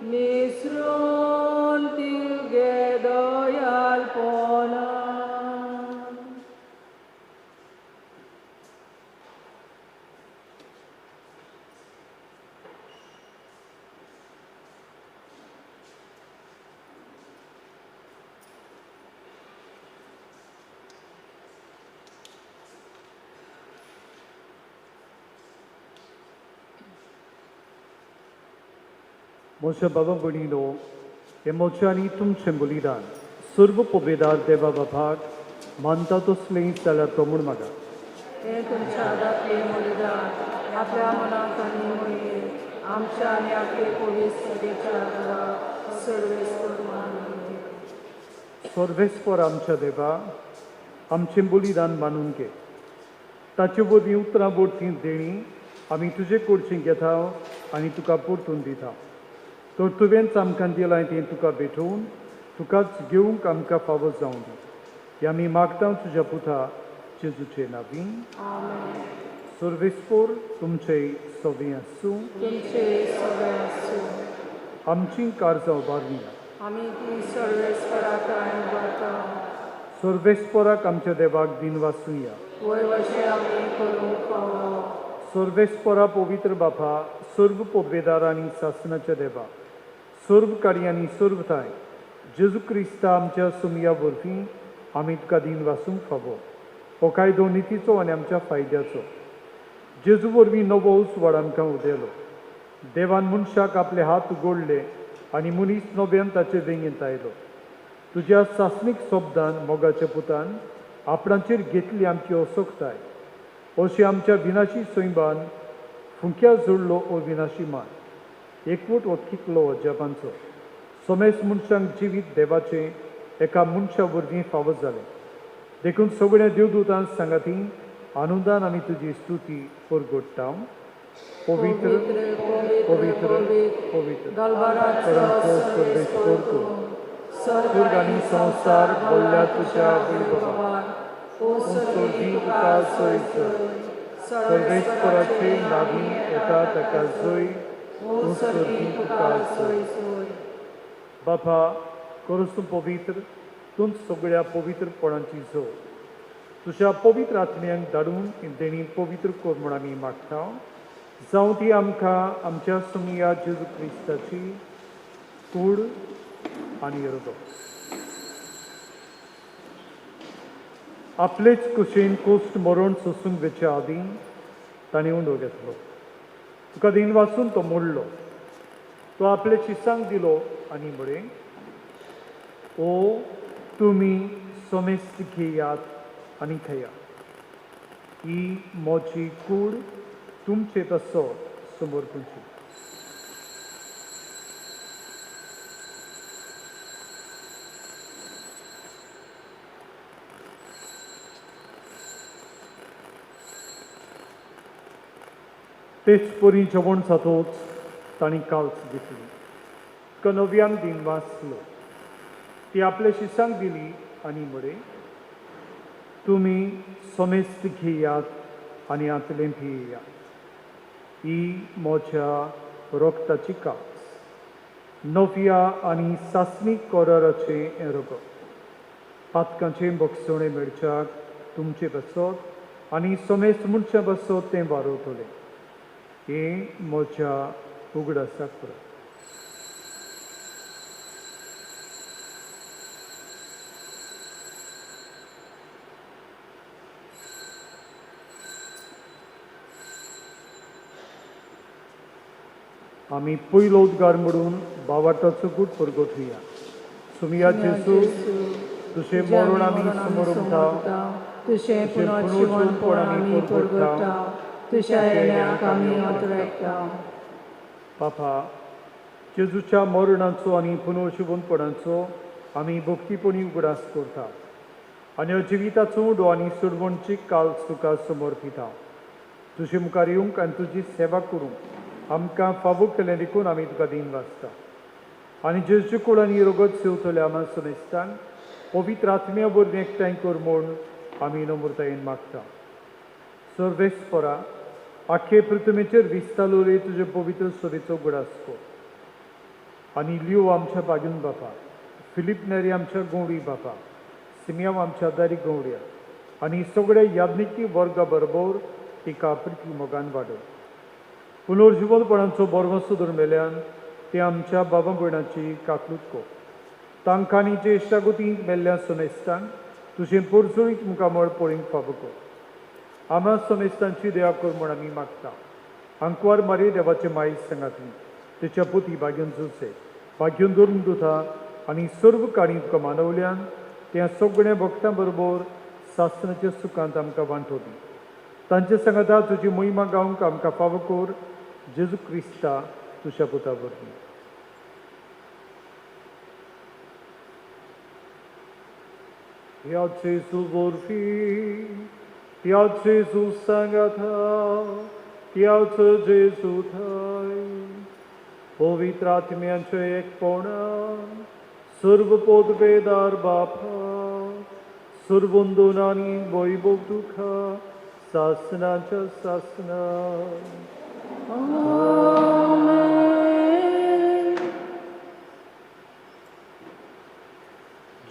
मिसळून तुगे दयाळपणान. म्हज्या बाबा भयणीनो, हे म्हजें आनी तुमचें बलिदान सर्व पबेदार देवा बापाक मानता तसलें जाल्यार तो म्हूण मागा. हे तुमच्या दातले बलिदान आपल्या मनाक आनी मोयेक आमच्या आनी आपले पवित्रतेच्या घराक सर्वेस्पर मानून घे. सर्वेस्पर आमच्या देवा, आमचें बलिदान मानून घे. ताचे वरवीं उतरां बोडटी देणी आमी तुजे कडचीं घेता आनी तुका परतून दिता. तर तुवेंच आमकां दिलां तें तुका भेटोवन तुकाच घेवंक आमकां फावो जावं दी. हें आमी मागता तुज्या पुता जेजूचे नांवीं. सर्वेस्पर तुमचे सवें आसूं. तुमचे सगळे आसूं. आमचीं काळजां उबारलीं. आमी ती सर्वेस्पराक उबारता. सर्वेस्पराक आमच्या देवाक दिन वाचूया. वय वर्षे आमी करूंक फावो. सर्वेस्परा पवित्र बापा, सर्व पबेदार आनी शासनाच्या देवा, सर्व कार्य आनी सर्वताय जेजू क्रिस्ता आमच्या सुमया वरवीं आमी तुका दिन वाचूंक फावो. हो कायदो नितीचो आनी आमच्या फायद्याचो. जेजू वरवीं नवो उसवाड आमकां उदेलो. देवान मनशाक आपले हात उगडले आनी मनीस नव्यान ताचे वेंगेंत आयलो. तुज्या शासनीक शब्दान मोगाच्या पुतान आपणाचेर घेतली आमची असोखताय. अशी आमच्या विनाशी सैबान फुंक्या जोडलो ओ विनाशी मान. एकवट हो कितलो जपांचो समेस मनशांक जिवीत देवाचे एका मनशा वरवीं फावो जालें. देखून सगळ्या देवदूतांक सांगाती आनंदान आमी तुजी स्तुती परगोडटा. पवित्र पवित्र पवित्र सर्वेस्पर तूं. स्वर्ग आनी संवसार बोल्ल्या तुज्या वैभवान सोदी तुका सोय सर्वेस्पराचे नांवीं येता ताका जय. सोदी तुका सोय. बापा, करूस तूं पवित्र, तूंच सगळ्या पवित्रपणाची जो तुज्या पवित्र आत्म्यांक धाडून देणी पवित्र कर म्हूण आमी मागता. जावं ती आमकां आमच्या सुमया जेजू क्रिस्ताची कूड आनी रगत. आपलेच कुशीन कोस्ट मरण सोसूंक वेच्या आदीं ताणें उंडो घेतलो. तुका दिन वाचून तो मोडलो. तो आपले शिसांक दिलो आनी म्हळें, ओ तुमी सोमेस्त घेयात आनी खायात. ही म्हजी कूड तुमचे तसो समोर तुमची. तेच परी जेवण जातोच तांणी काल्स घेतली. तुका नव्यान दिन वाचलो. ती आपल्या शिसांक दिली आनी म्हळें, तुमी सोमेस्त घेयात आनी आतलें पियेयात. ही म्हज्या रोगताची कास, नव्या आनी सासणीक कराराचें हें रगत. पातकांचें भक्षणें मेळच्याक तुमचे बसत आनी सोमेस्त मनशा बसत तें वारवतलें. हें म्हज्या उगडासाक परत. आमी पयलो उद्गार म्हणून बावाटाचो गूट परगटुया. सुमया जेजू, तुजें मरण आमी समोर उमटा, तुजें पुनर्जीवनपण आमी परगटा, तुज्या येण्याक आमी ओतरेकता. बापा, जेजूच्या मरणाचो आनी पुनर्जीवनपणाचो आमी भक्तीपणी उगडास करता आनी जिविताचो उडो आनी सोडवणची काल तुका समर्पिता. तुजे मुखार येवंक आनी तुजी सेवा करूंक आमकां फावो केलें देखून आमी तुका दिन वाचता. आनी जेजू कूड आनी रगत सेवतल्या आमा समेस्तान पवित्र आत्म्या वरवीं एकठांय कर म्हूण आमी नम्रतायेन मागता. सर्वेस्परा, आख्खे पृथ्वीचेर विस्तारलोले तुजे पवित्र सभेचो उगडास कर. आनी लियो आमच्या बागून बापा, फिलीप नेरी आमच्या गवडी बापा, सिमियांव आमच्या दारी गवड्या आनी सगळ्या याज्ञिकी वर्गा बरोबर एका पृथ्वी मोगान वाडय. पुनर्जीवनपणाचो बरवो सुदूर मेल्यान ते आमच्या बाबा भयणाची काकलूत कर. तांकां आनी जे इश्टागतींक मेल्ल्या समेस्तांक तुजें परजळीत मुखामळ पळोवंक फावो कर. आम्हा समेस्तांची दया कर म्हूण आमी मागता. आंकवार मारी देवाचे मायज सांगातली तेच्या पोती बागेवन जुसे बागेवन धरून दुथा आनी सर्व काणी तुका मानवल्यान त्या सगळ्या भक्तां बरोबर सासणाच्या सुखांत आमकां वांटोली तांचे सांगाता तुजी महिमा गावंक आमकां फावो कर जेजू क्रिस्ता तुज्या पुता वरवीं. Ea Jesu vorfi, ea Jesu sangata, ea Jesu thai, पवित्र आत्म्याचे एकपणान सर्व पोदवेदार बापा सर्वंदोनानी वैभव तुका सासनाच्या सासना.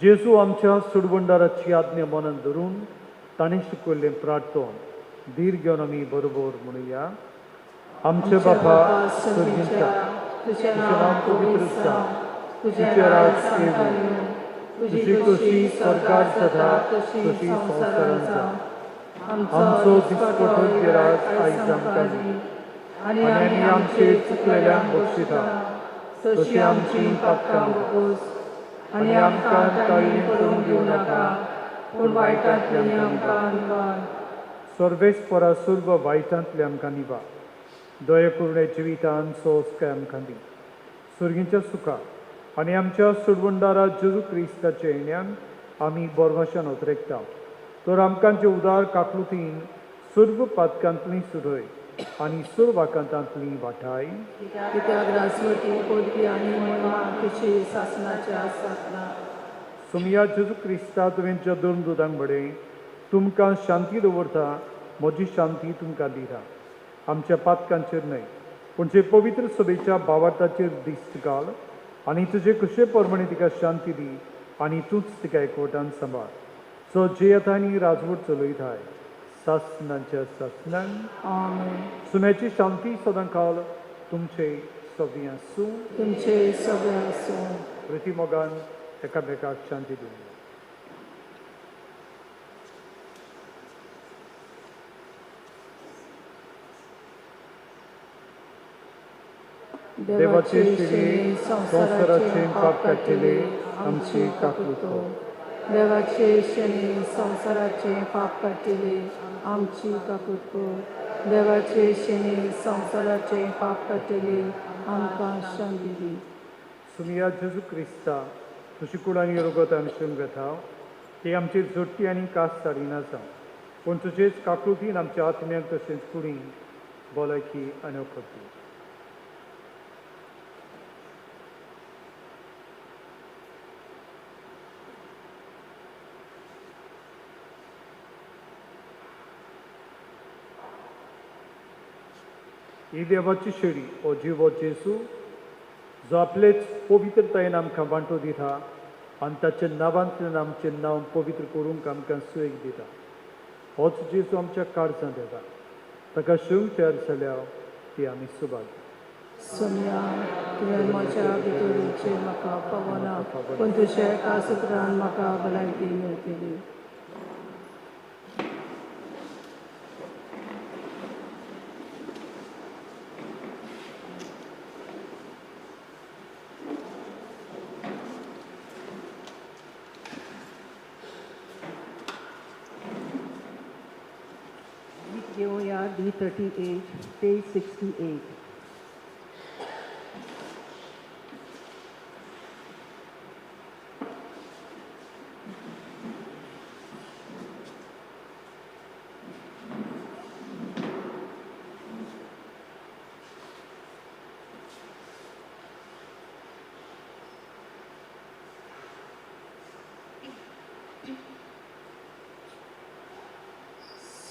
जेजू आमच्या सुडवंडाराची आज्ञा मनान धरून ताणें शिकयल्लें प्रार्थन धीर घेवन आमी बरोबर म्हणुया. आमचे बापा स्वर्गींच्या तुझें नांव पवित्र जावं, तुजें राज येवूं, तुजी कशी स्वर्गार जाता तशी संवसारांत जावं. आमचो दिसपटो गिराय आयज आमकां दी आनी आमी आमचे चुकलेल्यांक बक्षिता तशी आमची पातकां बगोस आनी आमकां काळीं पडूंक दिवं नाका पूण वायटांतल्यान आमकां निवार. सर्वेस्परा सर्व वायटांतले आमकां निवार. दया करून जिवितान सोस काय आमकां दी. सुर्गीच्या सुखा आनी आमच्या सुडवंडारा जेजू क्रिस्ताच्या येण्यान आमी बोरमाशान उतरेकता. तर आमकांचे उदार काकलुतीन सर्व पातकांतली सुरय आनी सर्व वाकांतांतली वाटाय. कित्याक राजवटी पदवी आनी महिमा तुजी सासनाच्या सासना. सुमया जेजू क्रिस्ता तुवें धरून दुदांक बडे तुमकां शांती दवरता म्हजी शांती तुमकां दिता. आमच्या पातकांचेर न्हय पूण जे पवित्र सभेच्या भावार्थाचेर दिश्ट घाल आनी तुजे कशे परमणे तिका शांती दी आनी तूंच तिका एकवटान सांबाळ. सो जे येतानी राजवट चलयताय सासनाच्या सासनान. आमेन. सुम्याची शांती सदां काल तुमचे सगळीं आसूं. तुमचे सगळे आसूं. प्रती मोगान एकामेकाक शांती दिवं. देवाचे श्री संसाराचे पाप काटिले आमची काकूतो. देवाचे शनी संसाराचे पाप काटिले आमची काकूतो. देवाचे शनी संसाराचे पाप काटिले आमकां शांती दी. सुमिया जेजू क्रिस्ता तुजी कुळांनी रोगत आमसून घेता ती आमची जोडटी आनी कास साडिना जावं पूण तुजेच काकूतीन आमच्या आत्म्याक तशेंच कुडीन भलायकी आनी करता. ही देवाची शेळी हो जीव जेजू जो आपलेच पवित्रतायेन आमकां वांटो दिता आनी ताच्या नांवांतल्यान आमचें नांव पवित्र करूंक आमकां सुयेग दिता. होच जेजू आमच्या काळजांत येता. ताका शिवंक तयार जाल्यार ती आमी सुभाग. सोनिया तुवें म्हज्या भितरूचे म्हाका पावना पूण तुज्या एका सुत्रान म्हाका भलायकी मेळटली. घेऊया D38 page 68.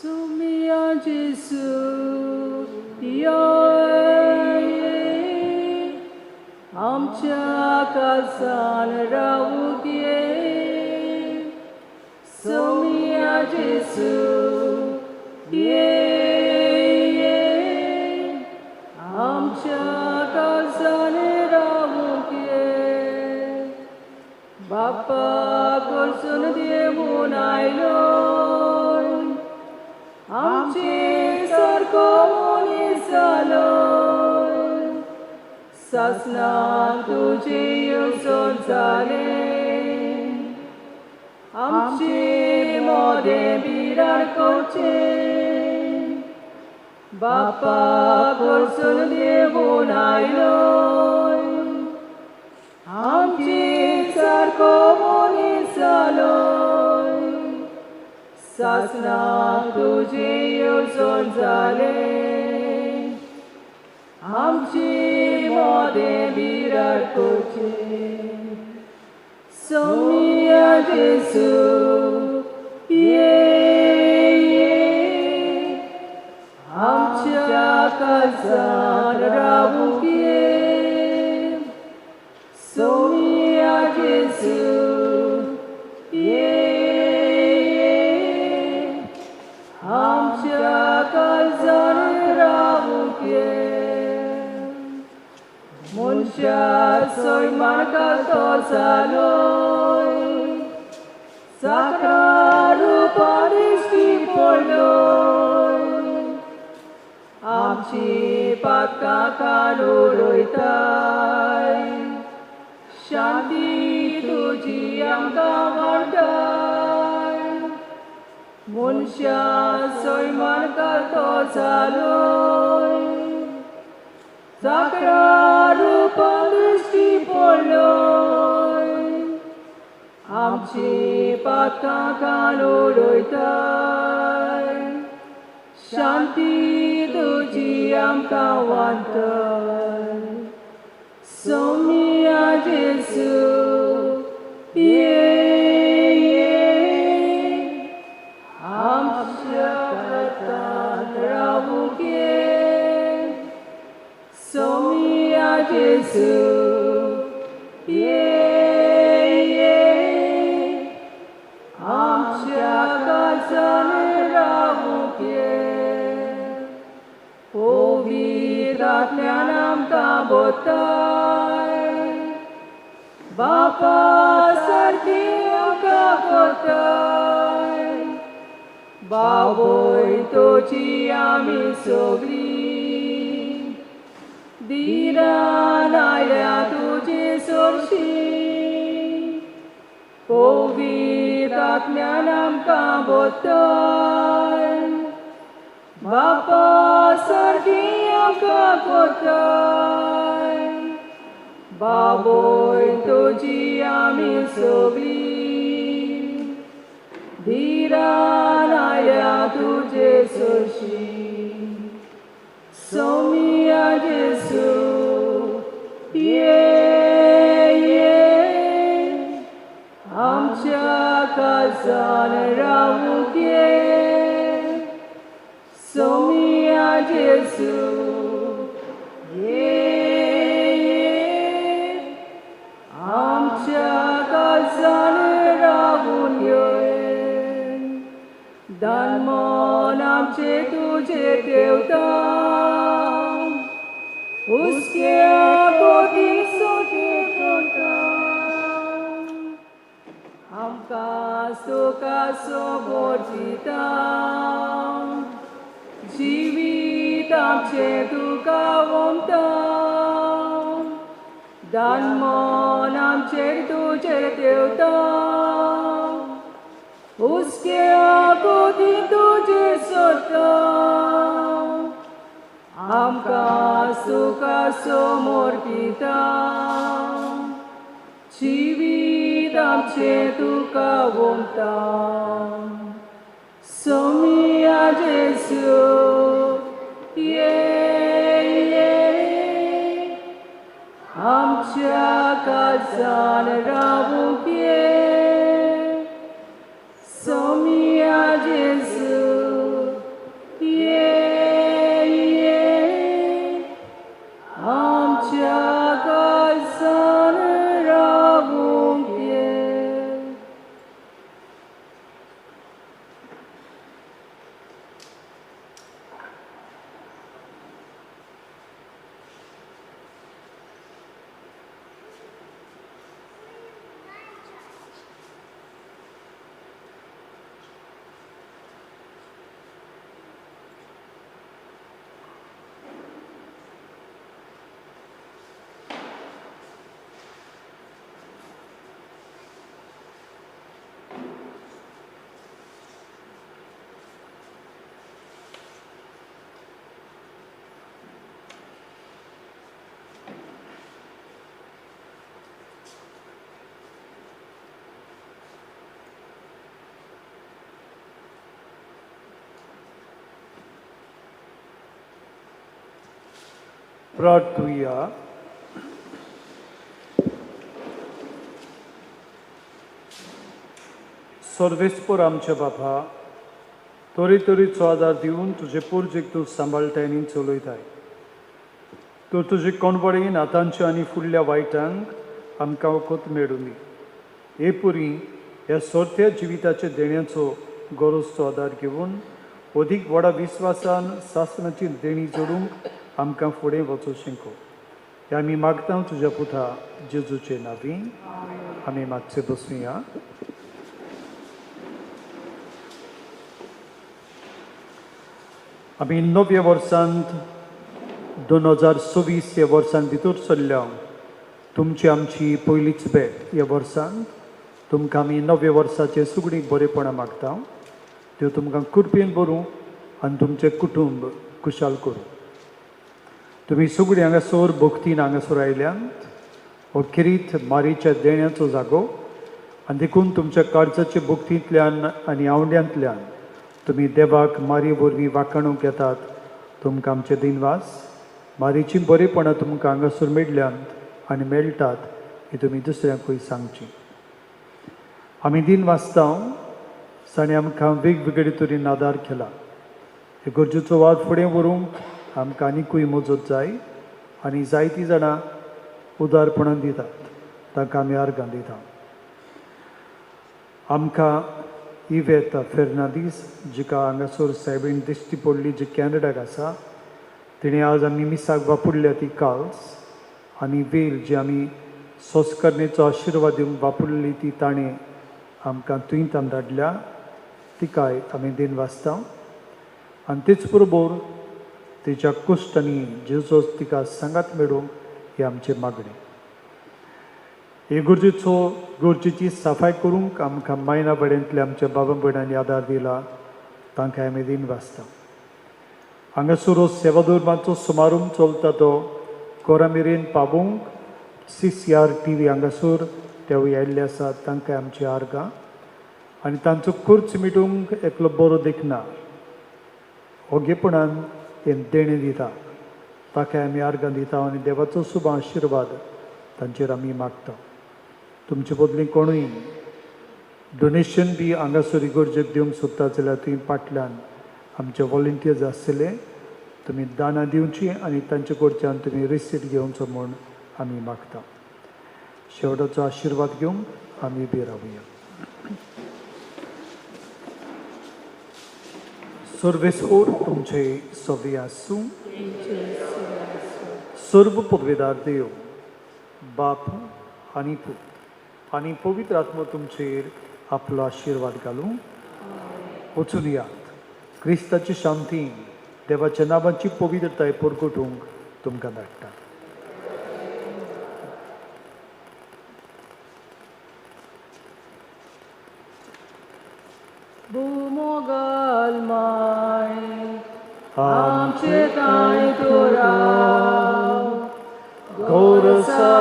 Sumia Jesu ye amcha kasan rahu ye. Sumia Jesu ye amcha kasan rahu ye. Bapa kursun devu nailo आमचे सरको मुनी जालो सासनाक तुझे येवजण जाले आमचे मोदें बिराड करचे बापा कडसून देवून आयलो आमचे सारको मनीस जालो सासनाक तुझे येवजण जाले आमची मोदें बिराड करचे सोमिया जेसू ये आमच्या काळजान रावूंक ये सोमिया जेसू ये आमच्या काळजान रावूंक ये मनशार सैमान घालतो जालो साकरा रुपान दिश्टी पडलो आमची पातकां काडून उडयताय शांती तुजी आमकां वाडटाय मनशा सैमान घालतो जालो साकरा रुपान दिश्टी पडलो आमची पातकां काडून उडयताय शांती तुजी आमकां वाडटाय सोमिया जेसू ये आमच्या काळजान रावूंक ये सोमिया जेसू ये आमच्या काळजान रावूंक ये पवित्र आत्म्यान आमकां बोधताय बापा सारकी आमकां करताय बाबोय तुजी आमी सगळीं दिरान आयल्या तुजी चडशी पवित्र आत्म्यान आमकां बोधताय बापा सारकी आमकां करताय बाबोय तुजी आमी सगळीं दिरान आयल्या तुजे चडशी सोमिया जेसू ये आमच्या काळजान रावूंक ये सोमिया जेसू ये आमच्या काळजान रावून ये दानमोन आमचे तुजे देवता उसक्या कोटी सोटी करता आमकां सुखा सोबोर दिता जिवीत आमचें तुका वंता दानमोन आमचेर तुजेर देवता उसक्या कोटी तुजेर सोदता आमकां सुखा समोर दिता जिवीत आमचें तुका वंता सोमिया जेसू ये आमच्या काळजान रावूंक ये सोमिया जेसू ये आमच्या काळजान रावूंक ये प्रार्थुया. सर्वेस्पर आमच्या बापा, तरेतरेचो आदार दिवन तुजे पुर्जेक तूं सांबाळटाय आनी चलयताय. तूं तुजे कोणबडेन आतांच्या आनी फुडल्या वायटांक आमकां वखद मेळूं दी. हे पुरी ह्या सोरत्या जिविताच्या देण्याचो गरजचो आदार घेवन अदीक व्हडा विस्वासान सासणाची देणी जोडूंक आमकां फुडें वचूं शिको. हें आमी मागता तुज्या पुता जेजूचे नांवी. आमी मातशे बसूया. आमी नव्या वर्सांत 2026 ह्या वर्सान भितर सरल्या. तुमची आमची पयलीच भेट ह्या वर्सान. तुमकां आमी नव्या वर्साचे सुगडीक बरेपणां मागता. त्यो तुमकां कृपेन भरूं आनी तुमचें कुटुंब खुशाल करूं. तुमी सगळीं हांगासर भक्तीन हांगासर आयल्यांत. अखेरीत मारीच्या देण्याचो जागो आनी देखून तुमच्या काळजाच्या भक्तींतल्यान आनी आवड्यांतल्यान तुमी देवाक मारी वरवीं वाखाणूंक येतात. तुमकां आमचे दिनवास. मारीची बरेपणां तुमकां हांगासर मेळ्ळ्यांत आनी मेळटात ही तुमी दुसऱ्यांकूय सांगची. आमी दिन वाचता. ताणें आमकां वेगवेगळे तरेन आदार केला. हे गरजेचो वाद फुडें व्हरूंक आमकां आनिकूय मजत जाय आनी जायतीं जाणां उदारपणां दितात. तांकां आमी आर्गां दिता. आमकां इवेता फेर्नांदीस, जिका हांगासर सायबीण दिश्टी पडली, जी कॅनडाक आसा. तिणें आज आमी मिसाक वापरल्या ती काल्स. आनी वेल जी आमी संस्करणेचो आशिर्वाद दिवंक वापरली ती ताणें आमकां तुयंतान धाडल्या. तिकाय आमी दिन वाचता. आनी तेच बरोबर तिच्या कुश्ट आनी जेजो तिका सांगात मेळूंक ही आमचे मागणी. हे गरजेची सफाई करूंक आमकां मायना बड्यांतल्या आमच्या बाबा भयणांनी आदार दिला. तांकां आमी दिन वाचता. हांगासर सेवा धर्माचो समारंभ चलता तो कोरा मेरेन पावोवंक CCR TV हांगासर तेवूय आयिल्ले आसात. तांकां आमची आर्गां. आनी तांचो खर्च मिटोवंक एकलो बरो देखना ओगेपणान हे देणें दिता. ताका आमी आर्गां दिता आनी देवाचो शुभ आशिर्वाद तांचेर आमी मागता. तुमचे बदली कोणूय डोनेशन बी हांगासर गरजेक दिवंक सोदता जाल्यार तुवें फाटल्यान आमचे वॉलंटियर्स आसतले. तुमी दानां दिवची आनी तांचे कडच्यान तुमी रिसीट घेवचो म्हूण आमी मागता. शेवटाचो आशिर्वाद घेवंक आमी बी रावया. सर्वेस्वर तुमचे सवे आसूं. सर्व पदवेदार देव, बाप आनी पूत आनी पवित्र आत्मा तुमचेर आपलो आशिर्वाद घालूं. वचून यात. क्रिस्ताची शांती देवाच्या नांवाची पवित्रताय परगटूंक तुमकां धाडटा. भूमोगाल माय आमचे ताय तूं राव. गोरसा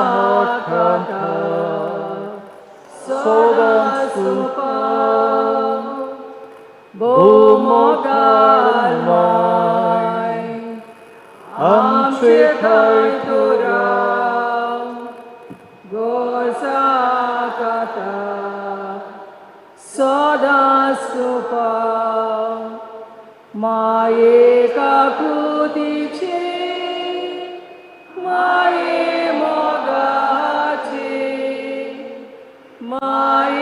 खाता सदांच तूं पाव. भूमोगाल माय आमचे ताय तूं राव. गोरसा खाता सदांच तूं पाव. माये काकुतीचे माये मोगाचे माये